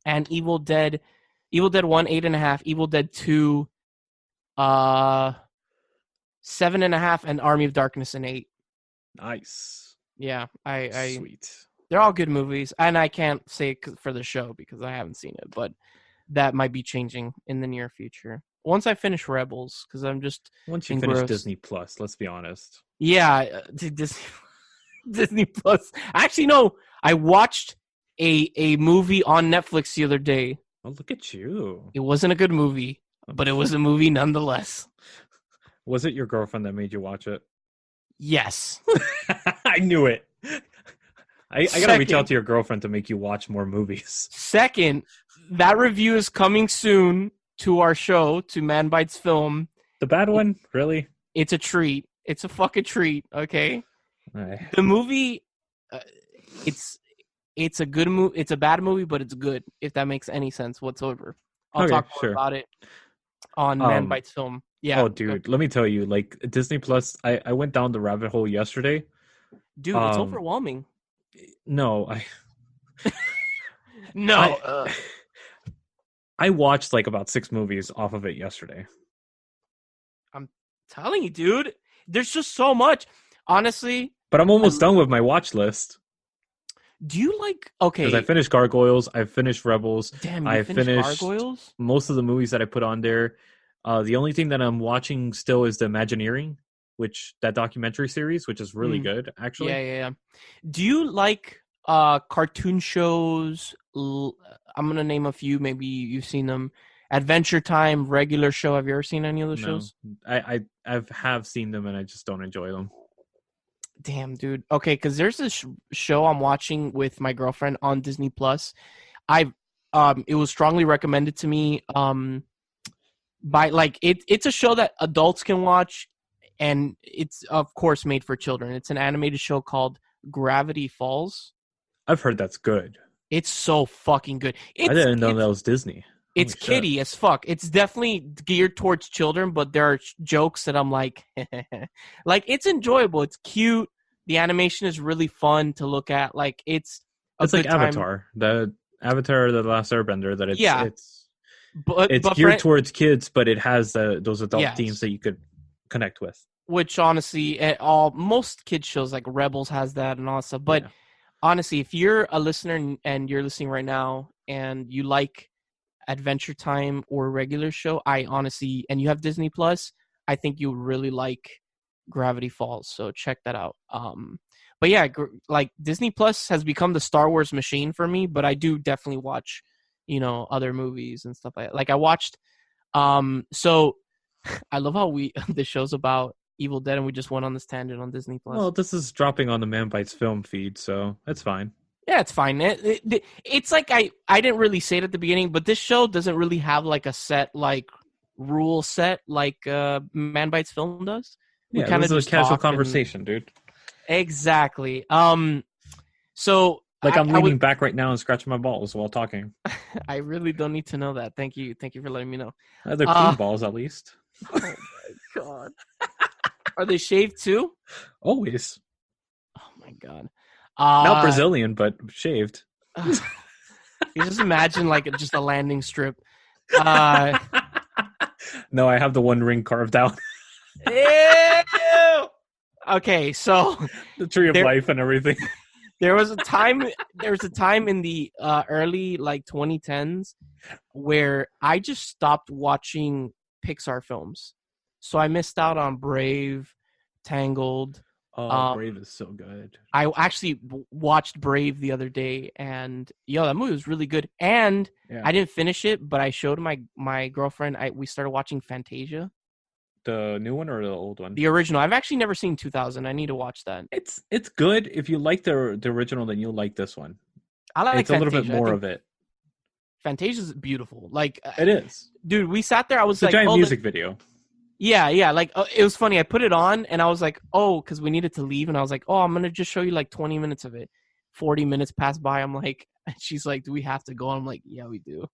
And Evil Dead 1, 8.5. Evil Dead 2, 7.5. And Army of Darkness, an 8. Nice. Yeah, Sweet. They're all good movies, and I can't say for the show because I haven't seen it, but that might be changing in the near future. Once I finish Rebels, because I'm just once you finish Disney Plus, let's be honest. Yeah, Disney Plus. Actually, no, I watched a movie on Netflix the other day. Oh, look at you! It wasn't a good movie, but it was a movie nonetheless. Was it your girlfriend that made you watch it? Yes. I knew it. I gotta reach out to your girlfriend to make you watch more movies. Second, that review is coming soon to our show, to Man Bites Film. The bad one? Really? It's a treat. It's a fucking treat, okay? Right. The movie, it's a good movie. It's a bad movie, but it's good, if that makes any sense whatsoever. I'll talk more about it on Man Bites Film. Yeah. Oh, dude, let me tell you, like, Disney Plus, I went down the rabbit hole yesterday. Dude, it's overwhelming. No, I watched like about 6 movies off of it yesterday. I'm telling you, dude, there's just so much, honestly. But I'm almost done with my watch list. Do you like? Okay, because I finished Gargoyles, I finished Rebels. Damn, I finished Gargoyles? most of the movies that I put on there. The only thing that I'm watching still is the Imagineering, that documentary series, which is really good, actually. Yeah. Do you like cartoon shows? I'm gonna name a few. Maybe you've seen them. Adventure Time, Regular Show. Have you ever seen any of those shows? I have seen them, and I just don't enjoy them. Damn, dude. Okay, because there's this show I'm watching with my girlfriend on Disney Plus. It was strongly recommended to me. It's a show that adults can watch, and it's of course made for children. It's an animated show called Gravity Falls. I've heard that's good. It's so fucking good. I didn't know that was Disney. It's kiddie as fuck. It's definitely geared towards children, but there are jokes that I'm like, like, it's enjoyable. It's cute. The animation is really fun to look at. Like, it's like Avatar. The Avatar, The Last Airbender. That it's geared towards kids, but it has those adult themes that you could connect with. Which honestly, most kids shows like Rebels has that and all that stuff. But honestly, if you're a listener and you're listening right now and you like Adventure Time or Regular Show, and you have Disney Plus, I think you really like Gravity Falls, so check that out. But yeah, like, Disney Plus has become the Star Wars machine for me, but I do definitely watch, other movies and stuff like I watched. So I love how the show's about Evil Dead, and we just went on this tangent on Disney Plus. Well, this is dropping on the Man Bites Film feed, so it's fine. Yeah, it's fine. It's like I didn't really say it at the beginning, but this show doesn't really have like a set rule set like Man Bites Film does. We kind of just a casual conversation, dude. Exactly. So I'm leaning back right now and scratching my balls while talking. I really don't need to know that. Thank you for letting me know. They're clean balls, at least. Oh my god. Are they shaved too? Always. Oh my god. Not Brazilian, but shaved. You just imagine just a landing strip. No, I have the one ring carved out. Ew! Okay, so the tree of life and everything. There was a time in the early 2010s where I just stopped watching Pixar films. So I missed out on Brave, Tangled. Oh, Brave is so good. I actually watched Brave the other day, and that movie was really good. And I didn't finish it, but I showed my girlfriend. We started watching Fantasia. The new one or the old one? The original. I've actually never seen 2000. I need to watch that. It's good. If you like the original, then you'll like this one. I like Fantasia. A little bit more of it. Fantasia's beautiful. It is. Dude, we sat there. I was it's a giant music video. Yeah. It was funny. I put it on, and I was like, because we needed to leave, and I was like, I'm going to just show you 20 minutes of it. 40 minutes passed by. I'm like, she's like, do we have to go? I'm like, yeah, we do.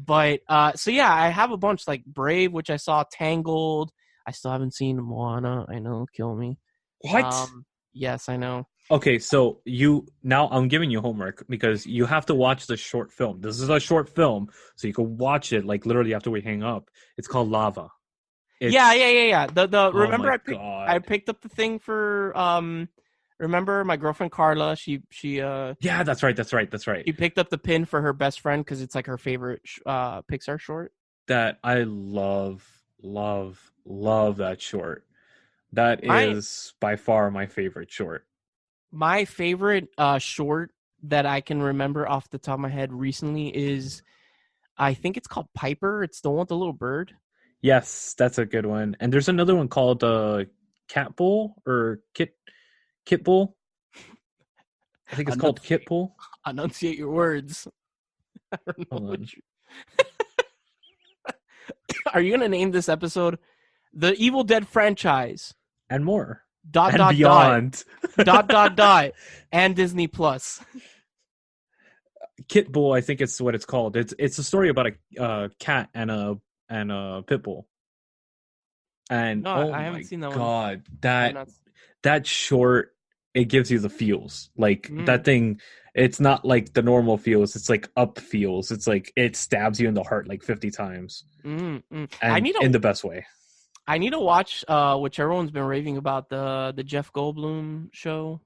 But, I have a bunch, like Brave, which I saw, Tangled. I still haven't seen Moana. I know, kill me. What? Yes, I know. Okay, so now I'm giving you homework because you have to watch the short film. This is a short film, so you can watch it literally after we hang up. It's called Lava. Yeah. Remember I picked up the thing for remember my girlfriend Carla? She yeah, that's right. She picked up the pin for her best friend because it's her favorite Pixar short. That I love that short. That is by far my favorite short. My favorite short that I can remember off the top of my head recently is, I think it's called Piper. It's the one with the little bird. Yes, that's a good one. And there's another one called Cat Bull or Kit Bull. I think it's called Kit Bull. Enunciate your words. I don't know what Are you gonna name this episode "The Evil Dead Franchise"? And more. Dot And dot beyond. dot and Disney Plus. Kit Bull, I think it's what it's called. It's a story about a cat and a pit bull. And No, I haven't seen that one. That short, it gives you the feels. Like that thing, it's not like the normal feels. It's like up feels. It's like it stabs you in the heart like 50 times. And in the best way. I need to watch which everyone's been raving about, the Jeff Goldblum show.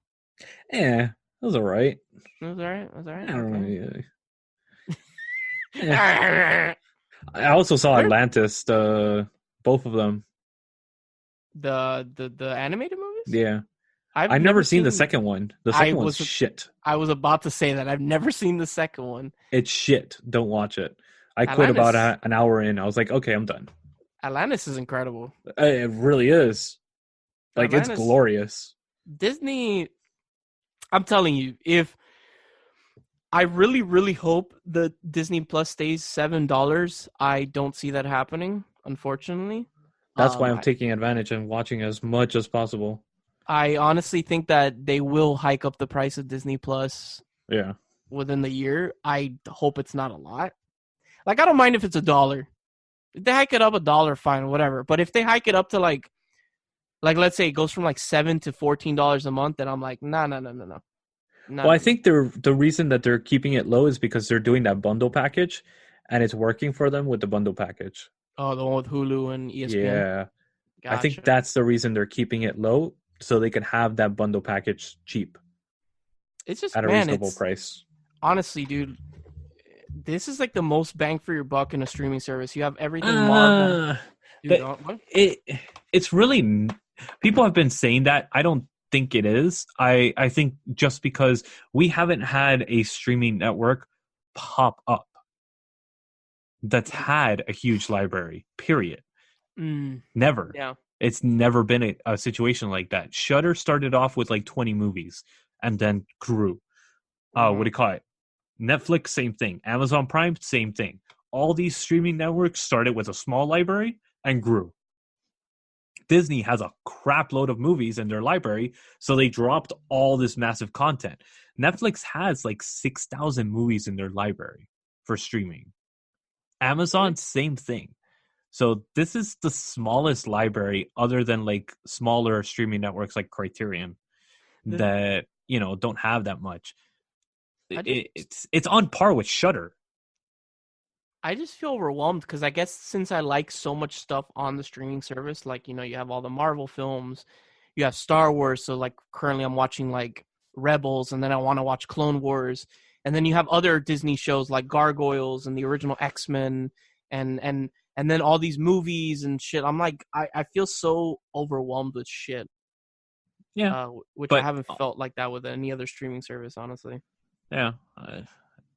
Yeah, that was alright. It was alright. I don't know. Yeah. I also saw Atlantis, both of them. The animated movies? Yeah. I've never seen the second one. The second one's shit. I was about to say that. I've never seen the second one. It's shit. Don't watch it. I quit about an hour in. I was like, okay, I'm done. Atlantis is incredible. It really is. Like, Atlantis, it's glorious. Disney, I'm telling you, if I really, really hope the Disney Plus stays $7, I don't see that happening, unfortunately. That's why I'm taking advantage and watching as much as possible. I honestly think that they will hike up the price of Disney Plus. Yeah. Within the year. I hope it's not a lot. Like, I don't mind if it's $1. If they hike it up $1, fine, whatever. But if they hike it up to like let's say it goes from like $7 to $14 a month, then I'm like, no. Well, I think the reason that they're keeping it low is because they're doing that bundle package, and it's working for them with the bundle package. Oh, the one with Hulu and ESPN? Yeah. Gotcha. I think that's the reason they're keeping it low, so they can have that bundle package cheap. It's just, at a reasonable price. Honestly, dude, this is like the most bang for your buck in a streaming service. You have everything Marvel. It's really... People have been saying that. I don't think it is. I think just because we haven't had a streaming network pop up that's had a huge library, period. Never. Yeah. It's never been a situation like that. Shudder started off with like 20 movies and then grew. What do you call it? Netflix, same thing. Amazon Prime, same thing. All these streaming networks started with a small library and grew. Disney has a crap load of movies in their library, so they dropped all this massive content. Netflix has like 6,000 movies in their library for streaming. Amazon, same thing. So this is the smallest library other than like smaller streaming networks like Criterion that, don't have that much. It's on par with Shudder. I just feel overwhelmed because I guess since I like so much stuff on the streaming service, like, you have all the Marvel films, you have Star Wars. So like currently I'm watching like Rebels, and then I want to watch Clone Wars. And then you have other Disney shows like Gargoyles and the original X-Men and then all these movies and shit. I'm like, I feel so overwhelmed with shit. Yeah. Which I haven't felt like that with any other streaming service, honestly. Yeah.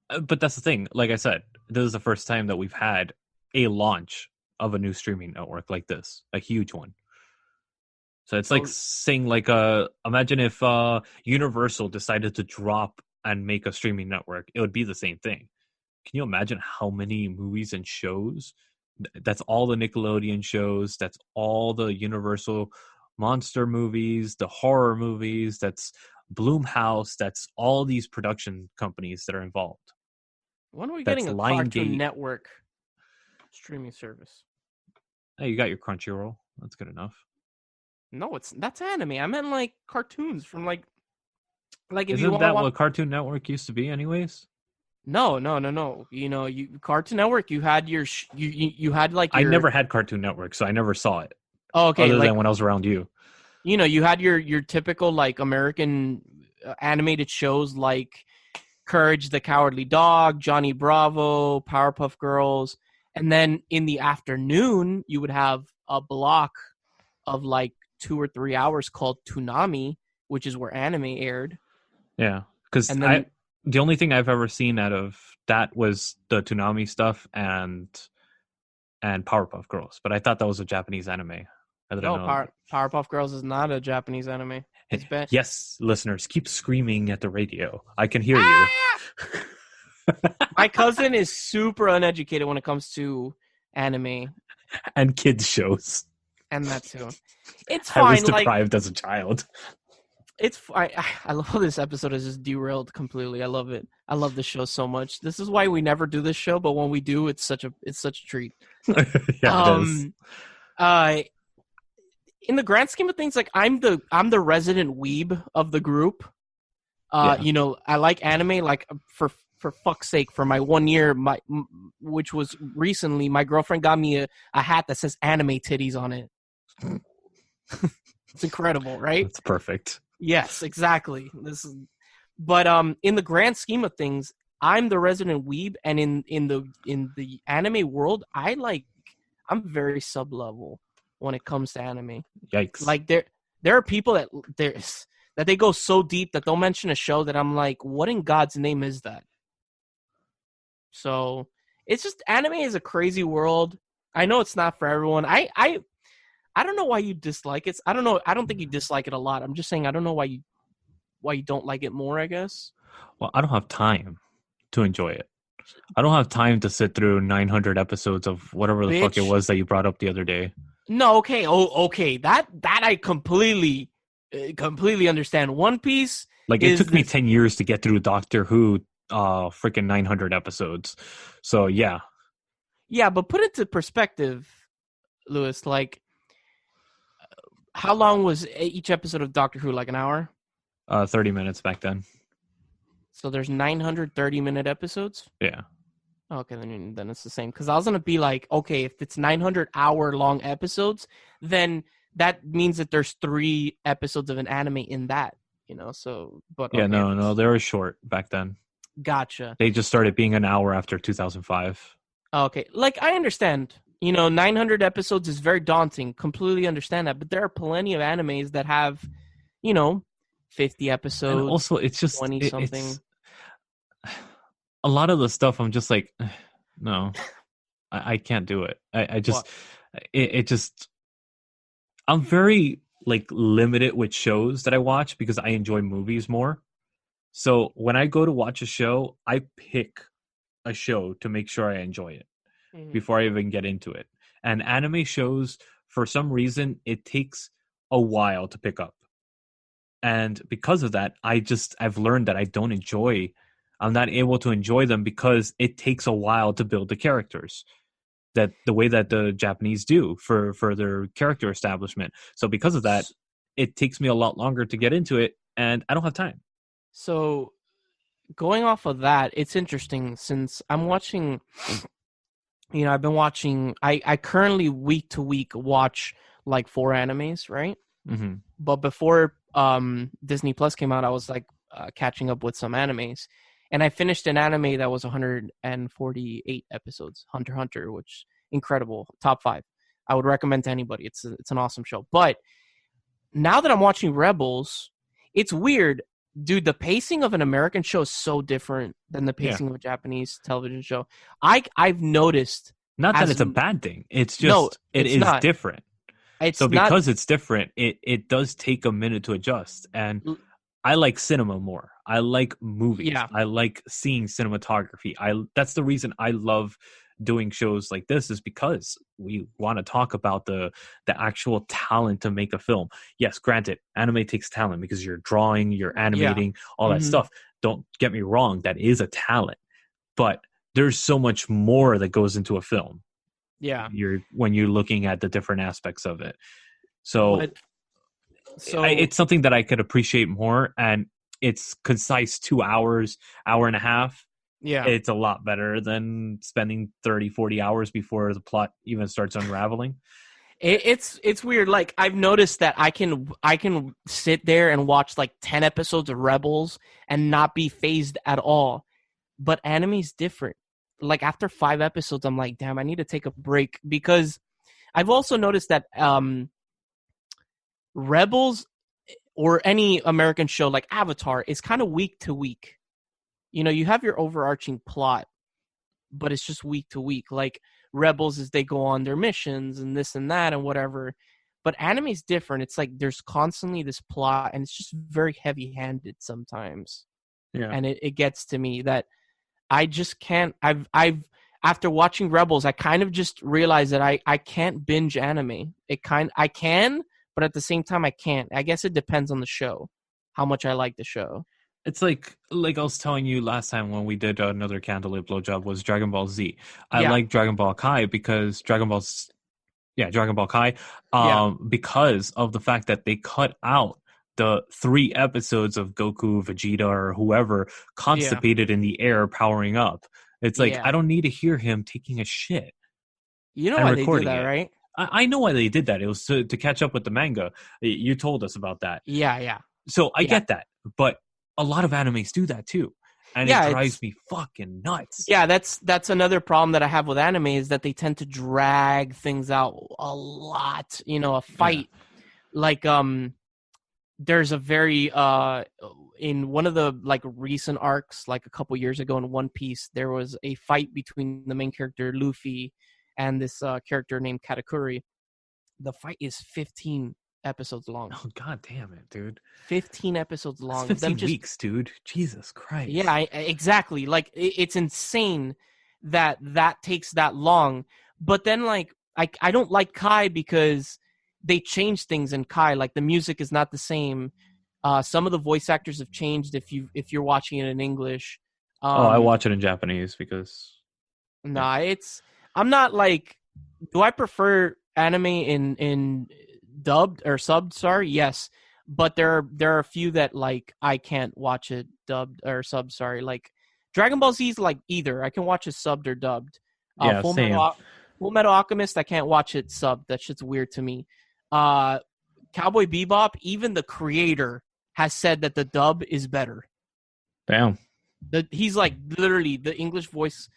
But that's the thing. Like I said, this is the first time that we've had a launch of a new streaming network like this, a huge one. So it's like saying, like, imagine if Universal decided to drop and make a streaming network. It would be the same thing. Can you imagine how many movies and shows? That's all the Nickelodeon shows. That's all the Universal monster movies, the horror movies. That's Blumhouse. That's all these production companies that are involved. When are we getting a Cartoon Network streaming service? Hey, you got your Crunchyroll. That's good enough. No, that's anime. I meant like cartoons from like if Isn't you want that what Cartoon Network used to be, anyways? No. Cartoon Network. You had you had like. I never had Cartoon Network, so I never saw it. Oh, okay. Other than when I was around you. You had your typical like American animated shows like Courage the Cowardly Dog, Johnny Bravo, Powerpuff Girls, and then in the afternoon you would have a block of like 2 or 3 hours called Toonami, which is where anime aired. Yeah, because the only thing I've ever seen out of that was the Toonami stuff and Powerpuff Girls, but I thought that was a Japanese anime. Powerpuff Girls is not a Japanese anime. Yes, listeners, keep screaming at the radio. I can hear you. My cousin is super uneducated when it comes to anime and kids shows. and that too. It's I fine. was deprived as a child. It's I love how this episode is just derailed completely. I love it. I love the show so much. This is why we never do this show, but when we do, it's such a treat. Yeah, it is. In the grand scheme of things, like I'm the resident weeb of the group. You know, I like anime. Like for fuck's sake, for my 1 year, which was recently, my girlfriend got me a hat that says anime titties on it. It's incredible, right? It's perfect. Yes, exactly. But in the grand scheme of things, I'm the resident weeb, and in the anime world, I'm very sub level when it comes to anime. Yikes! Like there are people that they go so deep that they'll mention a show that I'm like, what in God's name is that? So it's just, anime is a crazy world. I know it's not for everyone. I don't know why you dislike it. I don't know. I don't think you dislike it a lot. I'm just saying I don't know why you don't like it more, I guess. Well, I don't have time to enjoy it. I don't have time to sit through 900 episodes of whatever the fuck it was that you brought up the other day. No, okay. Oh, okay. That I completely understand. One Piece. Like, it took me 10 years to get through Doctor Who, freaking 900 episodes. So, yeah. Yeah, but put it to perspective, Luis, like, how long was each episode of Doctor Who? Like an hour? 30 minutes back then. So there's 930-minute episodes? Yeah. Okay, then it's the same. Because I was going to be like, okay, if it's 900-hour-long episodes, then that means that there's 3 episodes of an anime in that, you know? So, but yeah, okay, no, they were short back then. Gotcha. They just started being an hour after 2005. Okay, like, I understand. You know, 900 episodes is very daunting. Completely understand that. But there are plenty of animes that have, you know, 50 episodes. And also, it's just 20-something. A lot of the stuff, I'm just like, no, I can't do it. I just, it just, I'm very, like, limited with shows that I watch because I enjoy movies more. So when I go to watch a show, I pick a show to make sure I enjoy it before I even get into it. And anime shows, for some reason, it takes a while to pick up. And because of that, I've learned that I'm not able to enjoy them because it takes a while to build the characters, that the way that the Japanese do for their character establishment. So because of that, it takes me a lot longer to get into it, and I don't have time. So going off of that, it's interesting since I'm watching, you know, I've been watching, I currently week to week watch like 4 animes, right? Mm-hmm. But before Disney Plus came out, I was like catching up with some animes. And I finished an anime that was 148 episodes, Hunter x Hunter, which incredible, top 5. I would recommend to anybody. It's an awesome show. But now that I'm watching Rebels, it's weird. Dude, the pacing of an American show is so different than the pacing of a Japanese television show. I've noticed. Not that it's a bad thing. It's just it is different. So because it's different, it does take a minute to adjust. And I like cinema more. I like movies. Yeah. I like seeing cinematography. That's the reason I love doing shows like this, is because we want to talk about the actual talent to make a film. Yes, granted, anime takes talent because you're drawing, you're animating, all that stuff. Don't get me wrong, that is a talent. But there's so much more that goes into a film. Yeah. When you're looking at the different aspects of it. So it's something that I could appreciate more, and it's concise, 2 hours, hour and a half. Yeah. It's a lot better than spending 30, 40 hours before the plot even starts unraveling. It's weird. Like, I've noticed that I can sit there and watch like 10 episodes of Rebels and not be phased at all. But anime's different. Like, after 5 episodes, I'm like, damn, I need to take a break, because I've also noticed that Rebels or any American show like Avatar is kind of week to week. You know, you have your overarching plot, but it's just week to week. Like, Rebels is they go on their missions and this and that and whatever. But anime is different. It's like there's constantly this plot, and it's just very heavy-handed sometimes. Yeah. And it gets to me that I just can't. I've after watching Rebels, I kind of just realized that I can't binge anime. I can, but at the same time I can't. I guess it depends on the show, how much I like the show. It's like I was telling you last time when we did another Candlelit Blowjob was Dragon Ball Z. I like Dragon Ball Kai because Dragon Ball Kai, because of the fact that they cut out the 3 episodes of Goku, Vegeta, or whoever constipated in the air powering up. It's like, I don't need to hear him taking a shit. You know why they did that, right? I know why they did that. It was to catch up with the manga. You told us about that. Yeah. So I get that. But a lot of animes do that too. And it drives me fucking nuts. Yeah, that's another problem that I have with anime is that they tend to drag things out a lot. You know, a fight. Like, there's a very in one of the like recent arcs, like a couple years ago in One Piece, there was a fight between the main character Luffy and this character named Katakuri. The fight is 15 episodes long. Oh god damn it, dude! 15 episodes long. That's 15 weeks, dude. Jesus Christ. Yeah, exactly. Like it's insane that takes that long. But then like I don't like Kai because they changed things in Kai. Like the music is not the same. Some of the voice actors have changed if you're watching it in English. I watch it in Japanese because I'm not like, do I prefer anime in dubbed or subbed? Sorry, yes, but there are a few that like I can't watch it dubbed or subbed. Sorry, like Dragon Ball Z is like either I can watch it subbed or dubbed. Full Metal Alchemist, I can't watch it subbed. That shit's weird to me. Cowboy Bebop, even the creator has said that the dub is better. Damn. He's like literally the English voice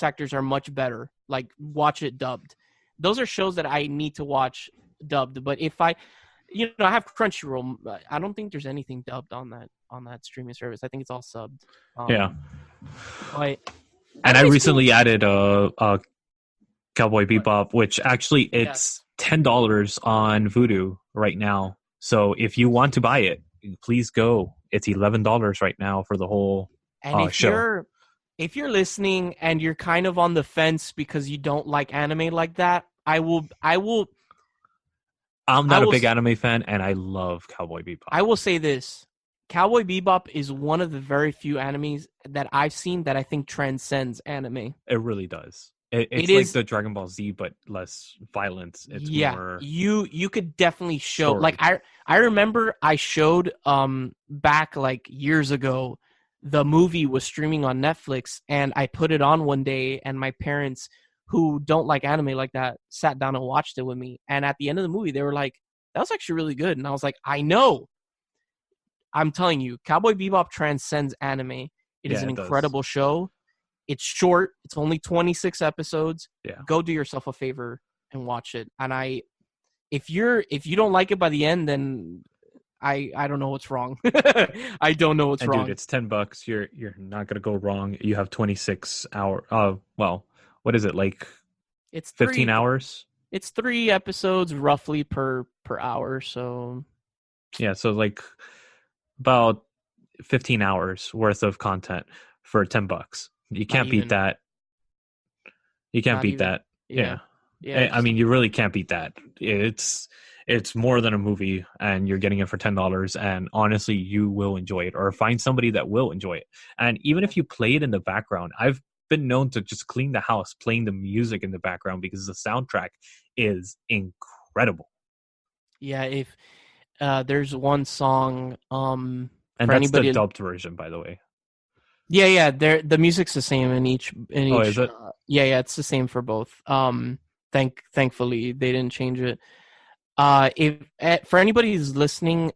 actors are much better. Like watch it dubbed. Those are shows that I need to watch dubbed. But if I have Crunchyroll, I don't think there's anything dubbed on that streaming service. I think it's all subbed. And I recently added a Cowboy Bebop, which actually it's $10 on Vudu right now. So if you want to buy it, please go. It's $11 right now for the whole show. If you're listening and you're kind of on the fence because you don't like anime like that, I'm not a big anime fan, and I love Cowboy Bebop. I will say this. Cowboy Bebop is one of the very few animes that I've seen that I think transcends anime. It really does. It's like the Dragon Ball Z, but less violence. It's more... You could definitely show... story. Like, I remember I showed back, like, years ago, the movie was streaming on Netflix, and I put it on one day, and my parents, who don't like anime like that, sat down and watched it with me. And at the end of the movie, they were like, that was actually really good. And I was like, I know. I'm telling you, Cowboy Bebop transcends anime. It is an incredible show. It's short. It's only 26 episodes. Yeah. Go do yourself a favor and watch it. And if you don't like it by the end, then I don't know what's wrong. I don't know what's wrong. Dude, it's $10. You're not gonna go wrong. You have 26 hour. What is it like? It's 15 hours. It's 3 episodes roughly per hour. So yeah, so like about 15 hours worth of content for $10. You can't beat that. You can't beat that. Yeah. I mean, you really can't beat that. It's more than a movie, and you're getting it for $10. And honestly, you will enjoy it, or find somebody that will enjoy it. And even if you play it in the background, I've been known to just clean the house playing the music in the background because the soundtrack is incredible. Yeah, if there's one song, and that's the dubbed version, by the way. Yeah. The music's the same in each. Is it? Yeah, it's the same for both. Thankfully they didn't change it. For anybody who's listening,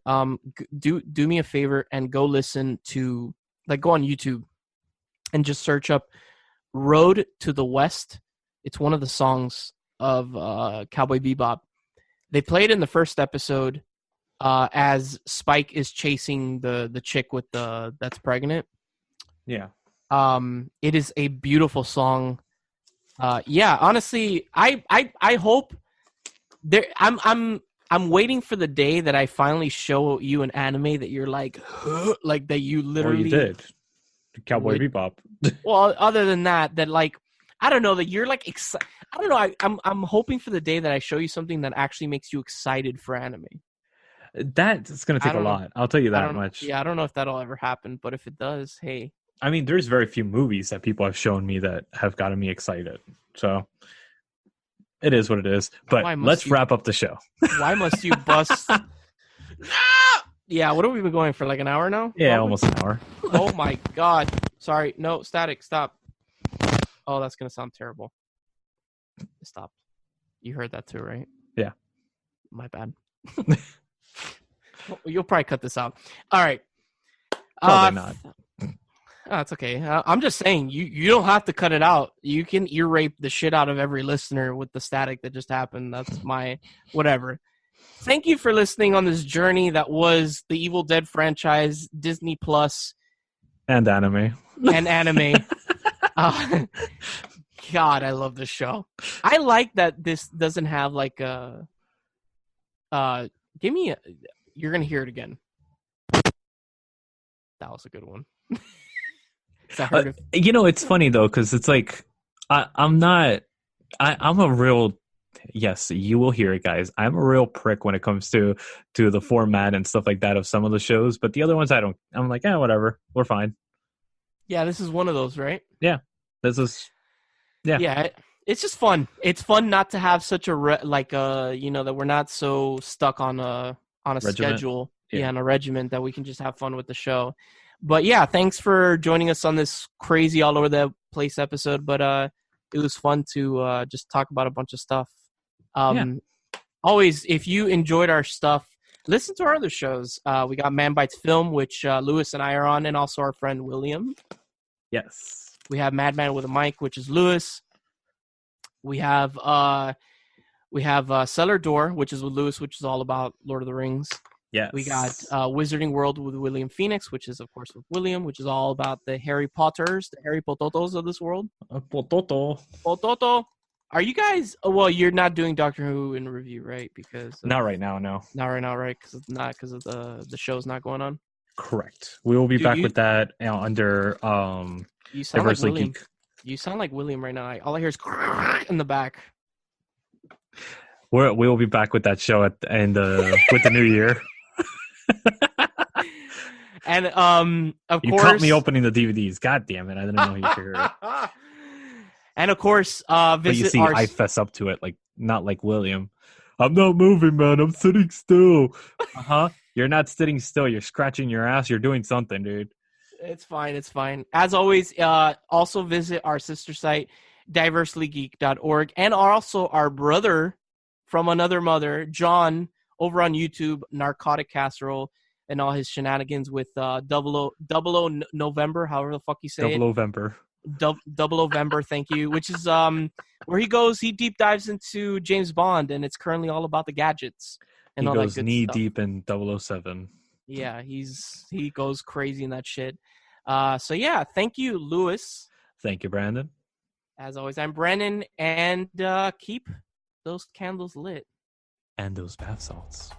do me a favor and go listen to, like, go on YouTube and just search up "Road to the West." It's one of the songs of Cowboy Bebop. They played in the first episode as Spike is chasing the chick with that's pregnant. Yeah. It is a beautiful song. Honestly, I hope there. I'm waiting for the day that I finally show you an anime that you're like, like that you literally. You did. Cowboy Bebop. Well, other than that, like I don't know that you're like excited. I don't know. I'm hoping for the day that I show you something that actually makes you excited for anime. That's going to take a lot. I'll tell you that much. Yeah, I don't know if that'll ever happen, but if it does, hey. I mean, there's very few movies that people have shown me that have gotten me excited. So it is what it is. But let's wrap up the show. Why must you bust? Yeah, what have we been going for, like an hour now? Yeah, almost an hour. Oh my god. Sorry. No, static. Stop. Oh, that's going to sound terrible. Stop. You heard that too, right? Yeah. My bad. You'll probably cut this out. All right. Probably not. That's okay. I'm just saying, you don't have to cut it out. You can ear rape the shit out of every listener with the static that just happened. That's my whatever. Thank you for listening on this journey that was the Evil Dead franchise, Disney Plus, and anime. God, I love this show. I like that this doesn't have like a. You're gonna hear it again. That was a good one. It's funny though, because it's like I'm a real. Yes, you will hear it, guys. I'm a real prick when it comes to the format and stuff like that of some of the shows, but the other ones I don't. I'm like, whatever, we're fine. Yeah, this is one of those, right? Yeah, this is. Yeah, it's just fun. It's fun not to have such a that we're not so stuck on a schedule, on a regiment, that we can just have fun with the show. But yeah, thanks for joining us on this crazy all over the place episode. But it was fun to just talk about a bunch of stuff. Always, if you enjoyed our stuff, listen to our other shows. We got Man Bites Film, which Lewis and I are on, and also our friend William. Yes. We have Madman with a Mic, which is Lewis. We have Cellar Door, which is with Lewis, which is all about Lord of the Rings. Yes. We got Wizarding World with William Phoenix, which is, of course, with William, which is all about the Harry Potters, the Harry Pototos of this world. Pototo. Are you guys... Well, you're not doing Doctor Who in review, right? Because not right now, no. Not right now, right? Because of the show's not going on? Correct. We will be back with that under you sound like William. Geek. You sound like William right now. All I hear is in the back. We will be back with that show with the new year. And of course, you caught me opening the DVDs. God damn it! I didn't know you could hear it. And of course, but you see, I fess up to it, like not like William. I'm not moving, man. I'm sitting still. You're not sitting still. You're scratching your ass. You're doing something, dude. It's fine. It's fine. As always, also visit our sister site, diverselygeek.org, and also our brother from another mother, John, over on YouTube, Narcotic Casserole, and all his shenanigans with Double O November, however the fuck you say it. November. Double November, thank you. Which is where he deep dives into James Bond, and it's currently all about the gadgets and he all goes that good knee stuff. deep in 007. Yeah, he goes crazy in that shit. So yeah, thank you, Lewis. Thank you, Brandon. As always, I'm Brandon, and keep those candles lit. And those bath salts.